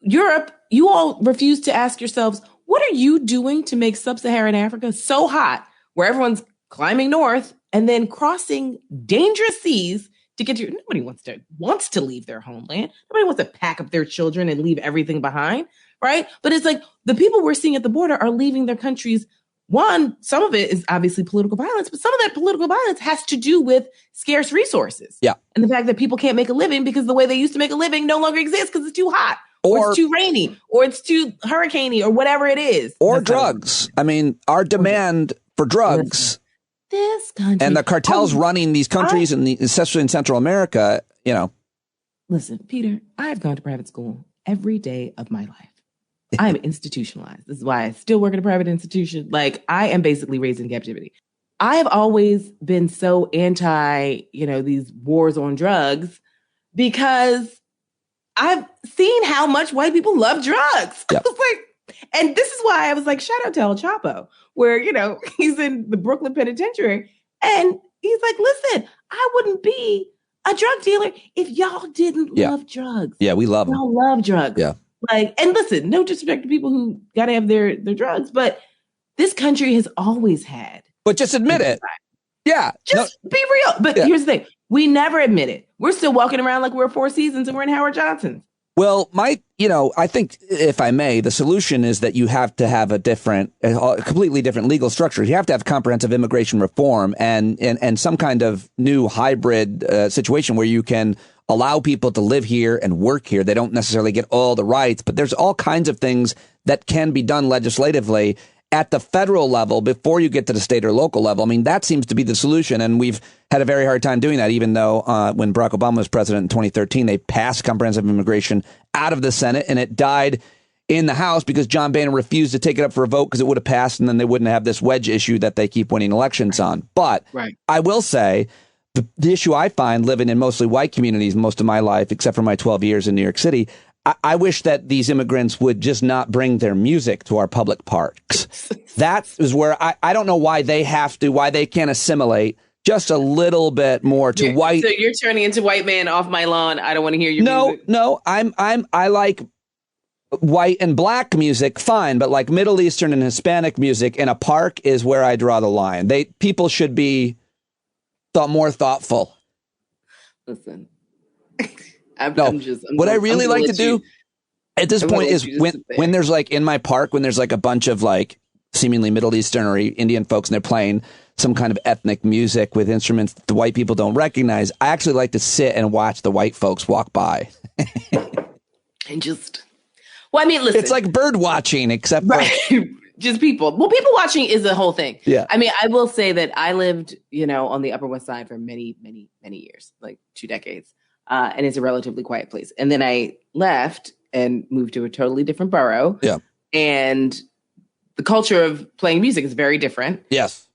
[SPEAKER 9] Europe, you all refuse to ask yourselves, what are you doing to make sub-Saharan Africa so hot where everyone's climbing north and then crossing dangerous seas to get to? Nobody wants to leave their homeland. Nobody wants to pack up their children and leave everything behind, right? But it's like the people we're seeing at the border are leaving their countries. One, some of it is obviously political violence, but some of that political violence has to do with scarce resources.
[SPEAKER 10] Yeah.
[SPEAKER 9] And the fact that people can't make a living because the way they used to make a living no longer exists because it's too hot. Or it's too rainy, or it's too hurricaney, or whatever it is.
[SPEAKER 10] Or drugs. I mean, our demand for drugs.
[SPEAKER 9] This country.
[SPEAKER 10] And the cartels running these countries, especially in Central America,
[SPEAKER 9] Listen, Peter, I've gone to private school every day of my life. I am institutionalized. This is why I still work at a private institution. Like, I am basically raised in captivity. I have always been so anti, these wars on drugs because I've seen how much white people love drugs. Yep. I was like, and this is why I was like, shout out to El Chapo, where, he's in the Brooklyn Penitentiary. And he's like, listen, I wouldn't be a drug dealer if y'all didn't love drugs.
[SPEAKER 10] Yeah, we love them.
[SPEAKER 9] Y'all love drugs.
[SPEAKER 10] Yeah.
[SPEAKER 9] Like, and listen, no disrespect to people who got to have their drugs, but this country has always had.
[SPEAKER 10] But just admit it. Yeah.
[SPEAKER 9] Just be real. But here's the thing. We never admit it. We're still walking around like we're Four Seasons and we're in Howard Johnson's.
[SPEAKER 10] Well, I think, if I may, the solution is that you have to have a completely different legal structure. You have to have comprehensive immigration reform and some kind of new hybrid situation where you can allow people to live here and work here. They don't necessarily get all the rights, but there's all kinds of things that can be done legislatively at the federal level before you get to the state or local level. I mean, that seems to be the solution. And we've had a very hard time doing that, even though when Barack Obama was president in 2013, they passed comprehensive immigration out of the Senate and it died in the House because John Boehner refused to take it up for a vote because it would have passed and then they wouldn't have this wedge issue that they keep winning elections on. But I will say the issue I find living in mostly white communities most of my life, except for my 12 years in New York City, I wish that these immigrants would just not bring their music to our public parks. That is where I don't know why they can't assimilate just a little bit more to white.
[SPEAKER 9] So you're turning into white man off my lawn. I don't want to hear your music.
[SPEAKER 10] No, I like white and black music, fine, but like Middle Eastern and Hispanic music in a park is where I draw the line. People should be more thoughtful.
[SPEAKER 9] Listen,
[SPEAKER 10] what I really like to do at this point is when there's like in my park, when there's like a bunch of like seemingly Middle Eastern or Indian folks and they're playing some kind of ethnic music with instruments that the white people don't recognize, I actually like to sit and watch the white folks walk by.
[SPEAKER 9] And just, well, I mean, listen.
[SPEAKER 10] It's like bird watching, except for
[SPEAKER 9] just people. Well, people watching is a whole thing.
[SPEAKER 10] Yeah.
[SPEAKER 9] I mean, I will say that I lived, on the Upper West Side for many, many, many years, like 2 decades. And it's a relatively quiet place. And then I left and moved to a totally different borough.
[SPEAKER 10] Yeah.
[SPEAKER 9] And the culture of playing music is very different.
[SPEAKER 10] Yes.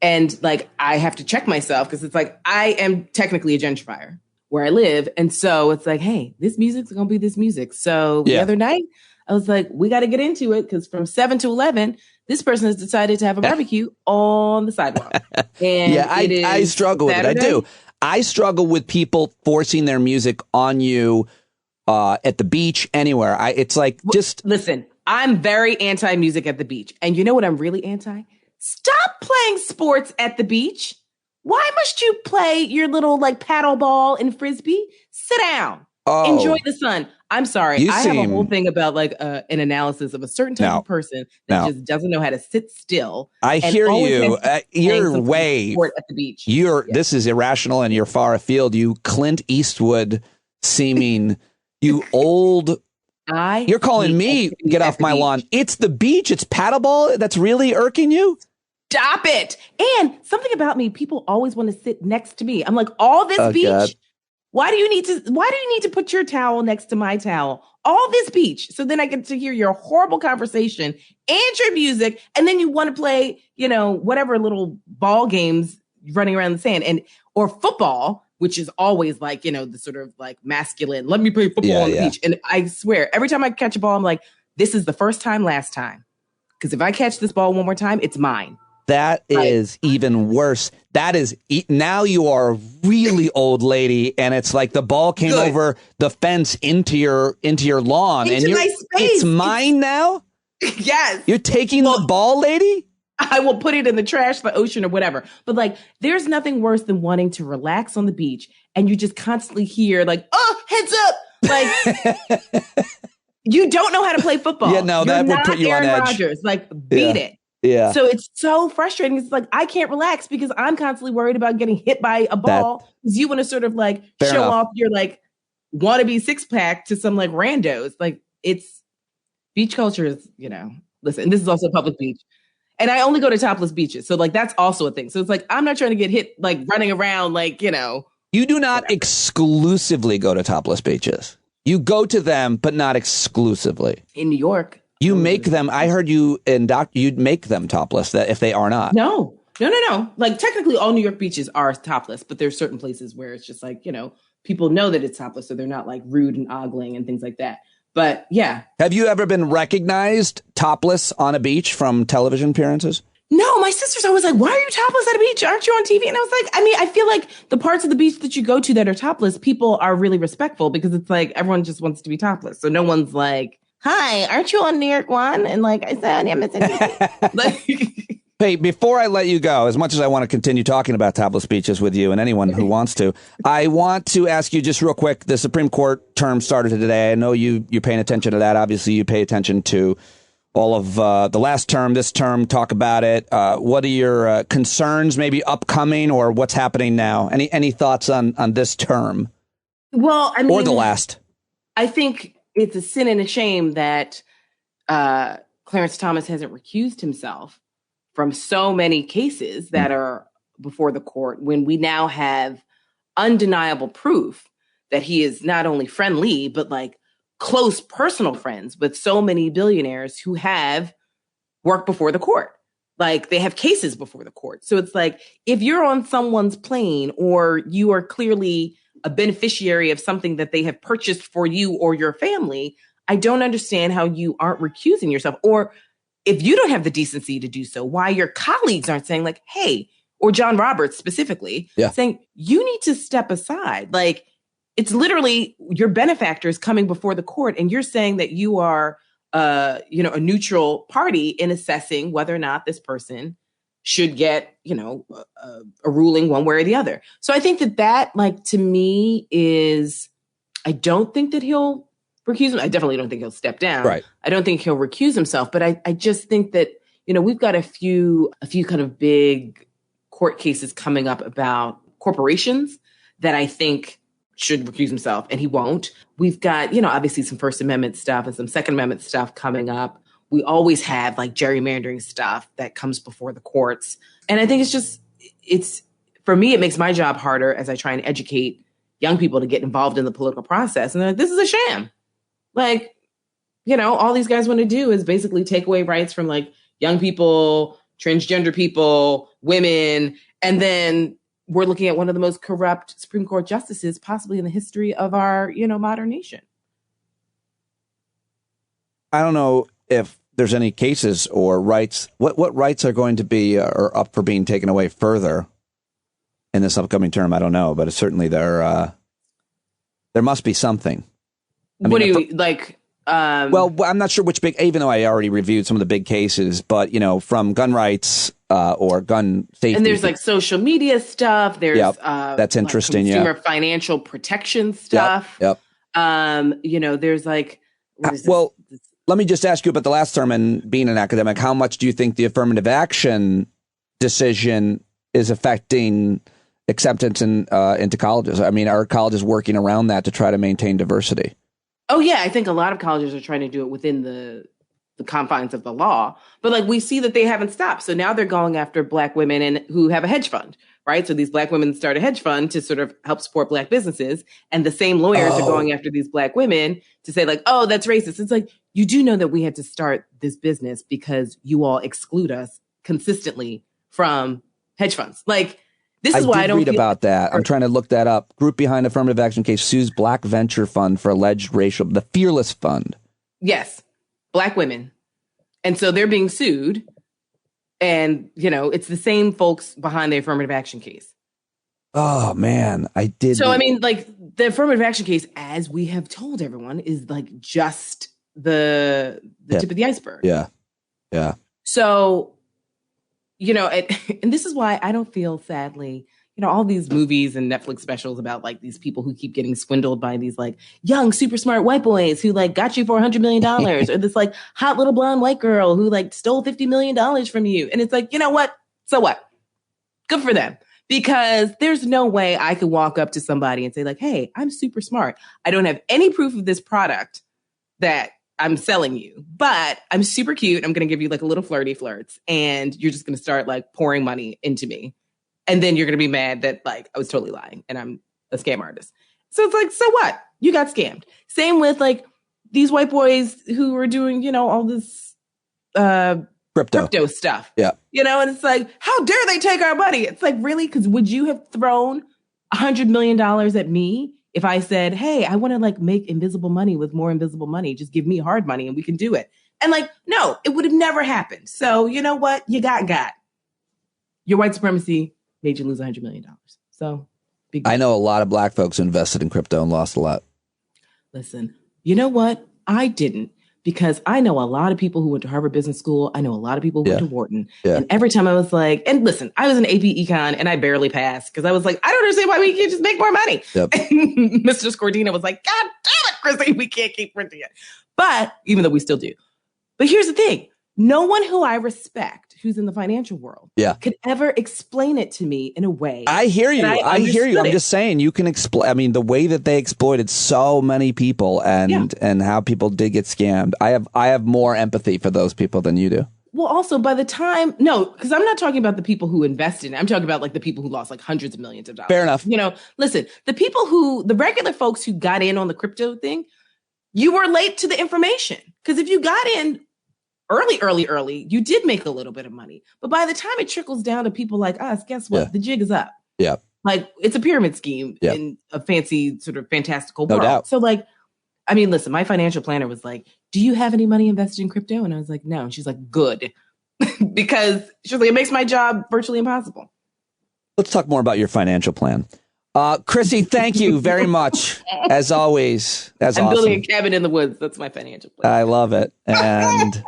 [SPEAKER 9] And like, I have to check myself because it's like, I am technically a gentrifier where I live. And so it's like, hey, this music's going to be this music. So the other night I was like, we got to get into it because from 7 to 11, this person has decided to have a barbecue on the sidewalk. And
[SPEAKER 10] I struggle with it. I do. I struggle with people forcing their music on you at the beach, anywhere. It's like just
[SPEAKER 9] listen. I'm very anti music at the beach, and you know what? I'm really anti. Stop playing sports at the beach. Why must you play your little like paddle ball and frisbee? Sit down.
[SPEAKER 10] Oh,
[SPEAKER 9] enjoy the sun. I'm sorry. I have a whole thing about like an analysis of a certain type of person that just doesn't know how to sit still.
[SPEAKER 10] I hear you. You're way
[SPEAKER 9] at the beach.
[SPEAKER 10] This is irrational and you're far afield. You Clint Eastwood seeming, you old. You're calling me get off my lawn. It's the beach. It's paddleball. That's really irking you.
[SPEAKER 9] Stop it. And something about me, people always want to sit next to me. I'm like, all this beach. God. Why do you need to put your towel next to my towel? All this beach. So then I get to hear your horrible conversation and your music. And then you want to play, whatever little ball games running around the sand or football, which is always like, the sort of like masculine, let me play football on the beach. And I swear, every time I catch a ball, I'm like, this is the first time, last time. Because if I catch this ball one more time, it's mine.
[SPEAKER 10] That is even worse. That is now you are a really old lady, and it's like the ball came over the fence into your lawn, and it's mine now.
[SPEAKER 9] Yes,
[SPEAKER 10] you're taking the ball, lady.
[SPEAKER 9] I will put it in the trash, the ocean, or whatever. But like, there's nothing worse than wanting to relax on the beach, and you just constantly hear like, "Oh, heads up!" Like you don't know how to play football.
[SPEAKER 10] Yeah, no, that would put you
[SPEAKER 9] Aaron
[SPEAKER 10] on edge.
[SPEAKER 9] Rodgers, like beat it.
[SPEAKER 10] Yeah.
[SPEAKER 9] So it's so frustrating. It's like, I can't relax because I'm constantly worried about getting hit by a ball because you want to sort of like show off your like wannabe 6-pack to some like randos. Like it's beach culture is, listen, this is also a public beach and I only go to topless beaches. So like, that's also a thing. So it's like, I'm not trying to get hit, like running around, like,
[SPEAKER 10] You do not exclusively go to topless beaches. You go to them, but not exclusively.
[SPEAKER 9] In New York.
[SPEAKER 10] You make them. I heard you you'd make them topless that if they are not.
[SPEAKER 9] No. Like technically all New York beaches are topless, but there's certain places where it's just like, people know that it's topless. So they're not like rude and ogling and things like that. But yeah.
[SPEAKER 10] Have you ever been recognized topless on a beach from television appearances?
[SPEAKER 9] No, my sister's always like, why are you topless at a beach? Aren't you on TV? And I was like, I feel like the parts of the beach that you go to that are topless, people are really respectful because it's like everyone just wants to be topless. So no one's like, hi, aren't you on New York One? And like I said, I'm missing.
[SPEAKER 10] Hey, before I let you go, as much as I want to continue talking about topless beaches with you and anyone who wants to, I want to ask you just real quick. The Supreme Court term started today. I know you're paying attention to that. Obviously, you pay attention to all of the last term, this term. Talk about it. What are your concerns, maybe upcoming, or what's happening now? Any thoughts on this term?
[SPEAKER 9] Well, I mean,
[SPEAKER 10] or the last?
[SPEAKER 9] I think it's a sin and a shame that Clarence Thomas hasn't recused himself from so many cases that are before the court when we now have undeniable proof that he is not only friendly, but like close personal friends with so many billionaires who have worked before the court. Like, they have cases before the court. So it's like, if you're on someone's plane or you are clearly a beneficiary of something that they have purchased for you or your family, I don't understand how you aren't recusing yourself. Or if you don't have the decency to do so, why your colleagues aren't saying like, hey, or John Roberts specifically, saying, you need to step aside. Like, it's literally your benefactors coming before the court, and you're saying that you are a neutral party in assessing whether or not this person should get, a ruling one way or the other. So I think that like, to me is, I don't think that he'll recuse him. I definitely don't think he'll step down.
[SPEAKER 10] Right. I
[SPEAKER 9] don't think he'll recuse himself, but I just think that, we've got a few kind of big court cases coming up about corporations that I think should recuse himself, and he won't. We've got, obviously some First Amendment stuff and some Second Amendment stuff coming up. We always have like gerrymandering stuff that comes before the courts. And I think it's for me, it makes my job harder as I try and educate young people to get involved in the political process. And they're like, this is a sham. Like, all these guys want to do is basically take away rights from like young people, transgender people, women. And then we're looking at one of the most corrupt Supreme Court justices possibly in the history of our, modern nation.
[SPEAKER 10] I don't know if there's any cases or rights. What rights are going to be or up for being taken away further in this upcoming term? I don't know, but certainly there must be something.
[SPEAKER 9] What do you like?
[SPEAKER 10] Well, I'm not sure which big, even though I already reviewed some of the big cases, but, from gun rights or gun safety.
[SPEAKER 9] And there's like social media stuff. There's
[SPEAKER 10] that's interesting.
[SPEAKER 9] Like consumer financial protection stuff.
[SPEAKER 10] Yep.
[SPEAKER 9] There's like,
[SPEAKER 10] let me just ask you about the last term and being an academic. How much do you think the affirmative action decision is affecting acceptance into colleges? I mean, are colleges working around that to try to maintain diversity?
[SPEAKER 9] Oh, yeah. I think a lot of colleges are trying to do it within the confines of the law. But like, we see that they haven't stopped. So now they're going after Black women who have a hedge fund, right? So these Black women start a hedge fund to sort of help support Black businesses. And the same lawyers are going after these Black women to say like, oh, that's racist. It's like, you do know that we had to start this business because you all exclude us consistently from hedge funds. Like, this is why I don't
[SPEAKER 10] read about that. I'm trying to look that up. Group behind affirmative action case sues Black venture fund for alleged racial, the Fearless Fund.
[SPEAKER 9] Yes. Black women. And so they're being sued. And, it's the same folks behind the affirmative action case.
[SPEAKER 10] Oh, man. I did.
[SPEAKER 9] So, I mean, like, the affirmative action case, as we have told everyone, is like just the tip of the iceberg.
[SPEAKER 10] Yeah. Yeah.
[SPEAKER 9] So, and this is why I don't feel, sadly, all these movies and Netflix specials about like these people who keep getting swindled by these like young, super smart white boys who like got you for $100 million or this like hot little blonde white girl who like stole $50 million from you. And it's like, you know what? So what? Good for them. Because there's no way I could walk up to somebody and say like, hey, I'm super smart. I don't have any proof of this product that I'm selling you, but I'm super cute. I'm going to give you like a little flirts and you're just going to start like pouring money into me. And then you're going to be mad that like I was totally lying and I'm a scam artist. So it's like, so what? You got scammed. Same with like these white boys who were doing, all this crypto stuff.
[SPEAKER 10] Yeah.
[SPEAKER 9] And it's like, how dare they take our money? It's like, really? Because would you have thrown $100 million at me if I said, hey, I want to like make invisible money with more invisible money? Just give me hard money and we can do it. And like, no, it would have never happened. So you know what? You got. Your white supremacy made you lose $100 million. So
[SPEAKER 10] I know a lot of Black folks who invested in crypto and lost a lot.
[SPEAKER 9] Listen, you know what? I didn't, because I know a lot of people who went to Harvard Business School. I know a lot of people who went to Wharton. Yeah. And every time I was like, and listen, I was in AP Econ and I barely passed because I was like, I don't understand why we can't just make more money. Yep. And Mr. Scordina was like, God damn it, Chrissy, we can't keep printing it. But even though we still do. But here's the thing. No one who I respect, who's in the financial world, could ever explain it to me in a way.
[SPEAKER 10] I hear you. I hear you. I'm just saying you can explain. I mean, the way that they exploited so many people and how people did get scammed. I have more empathy for those people than you do.
[SPEAKER 9] Well, also by the time, because I'm not talking about the people who invested in it. I'm talking about like the people who lost like hundreds of millions of dollars.
[SPEAKER 10] Fair enough.
[SPEAKER 9] Listen, the regular folks who got in on the crypto thing, you were late to the information. Because if you got in early, you did make a little bit of money. But by the time it trickles down to people like us, guess what? The jig is up.
[SPEAKER 10] Yeah.
[SPEAKER 9] Like, it's a pyramid scheme in a fancy sort of fantastical world.
[SPEAKER 10] No doubt.
[SPEAKER 9] So like, I mean, listen, my financial planner was like, do you have any money invested in crypto? And I was like, no. And she's like, good. Because she's like, it makes my job virtually impossible.
[SPEAKER 10] Let's talk more about your financial plan. Chrissy, thank you very much. As always, I'm
[SPEAKER 9] building a cabin in the woods. That's my financial plan.
[SPEAKER 10] I love it. And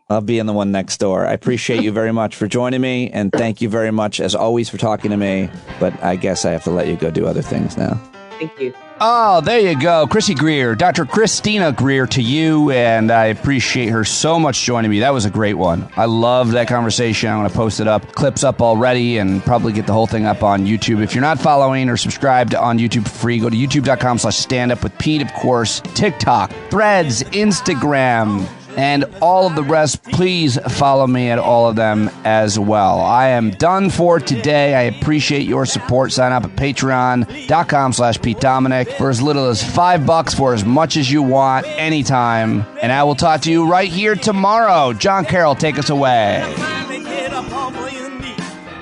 [SPEAKER 10] I'll be in the one next door. I appreciate you very much for joining me. And thank you very much, as always, for talking to me. But I guess I have to let you go do other things now.
[SPEAKER 9] Thank you.
[SPEAKER 1] Oh, there you go. Chrissy Greer, Dr. Christina Greer to you, and I appreciate her so much joining me. That was a great one. I love that conversation. I'm going to post it up, clips up already, and probably get the whole thing up on YouTube. If you're not following or subscribed on YouTube for free, go to youtube.com/standupwithpete, of course, TikTok, Threads, Instagram, and all of the rest. Please follow me at all of them as well. I am done for today. I appreciate your support. Sign up at patreon.com/Pete Dominic for as little as $5 for as much as you want anytime. And I will talk to you right here tomorrow. John Carroll, take us away.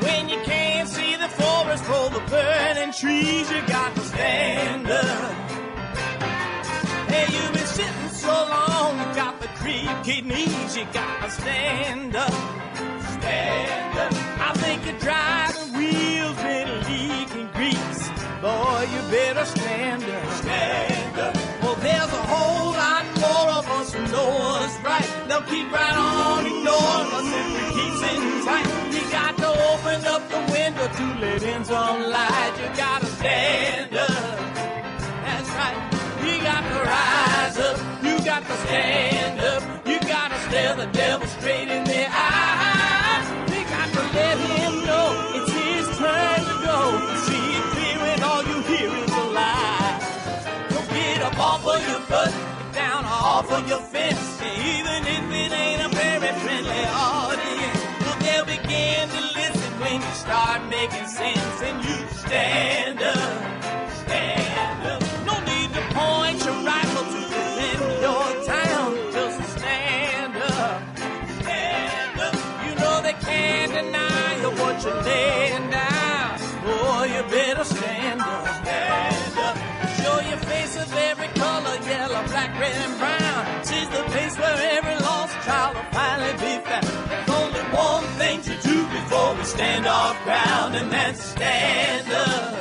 [SPEAKER 11] When you can't see the forest for the burning trees, you got to stand up. Hey, you've been sitting so long, you got the creaky knees, you got to stand up. Stand up. I think you're driving wheels been leaking grease. Boy, you better stand up. Stand up. Well, there's a whole lot more of us who know what's right. They'll keep right on ignoring us if we keep sitting tight. You got to open up the window to let in some light. You got to stand up. That's right. You got to rise up. You got to stand up. You got to stare the devil straight in the eye. You got to let him know it's his turn to go. See it clear when all you hear is a lie. Don't get up off of your butt, get down off of your fence. Even if it ain't a very friendly audience, well, they'll begin to listen when you start making sense. And you stand up. Stand up. No need to point your rifle to defend your town. Just stand up. Stand up. You know they can't deny you what you're laying down. Boy, you better stand up. Stand up. Show your face of every color, yellow, black, red, and brown. She's the place where every lost child will finally be found. There's only one thing to do before we stand our ground, and that's stand up.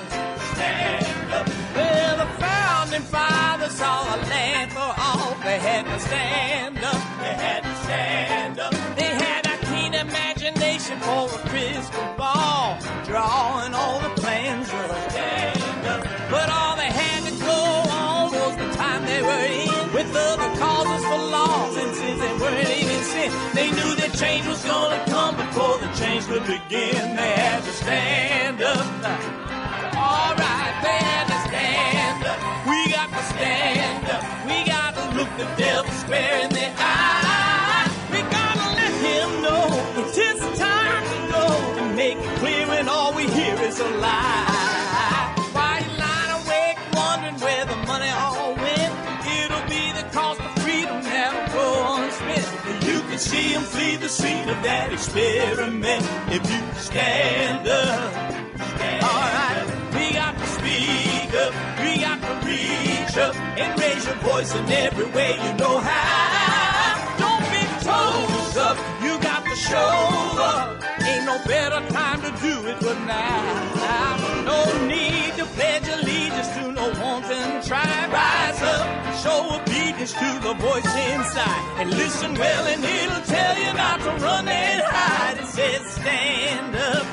[SPEAKER 11] Stand up. Well, the founding fathers saw a land for all. They had to stand up. They had to stand up. They had a keen imagination for a crystal ball, drawing all the plans of a stand up. But all they had to go on was the time they were in, with other causes for laws, and since they weren't even sin, they knew that change was gonna come before the change could begin. They had to stand up. All right, they had to stand up. We got to stand up. We got to look the devil square in the eye. We gotta let him know it's his time to go, and make it clear when all we hear is a lie. Why you lying awake wondering where the money all went? It'll be the cost of freedom that'll go unspent. You can see him flee the scene of that experiment if you stand up. All right. We got to speak up, we got to reach up, and raise your voice in every way you know how. Don't be told up, you got to show up. Ain't no better time to do it but now. No need to pledge allegiance to no wanton tribe. Rise up, show obedience to the voice inside, and listen well and it'll tell you not to run and hide. It says stand up.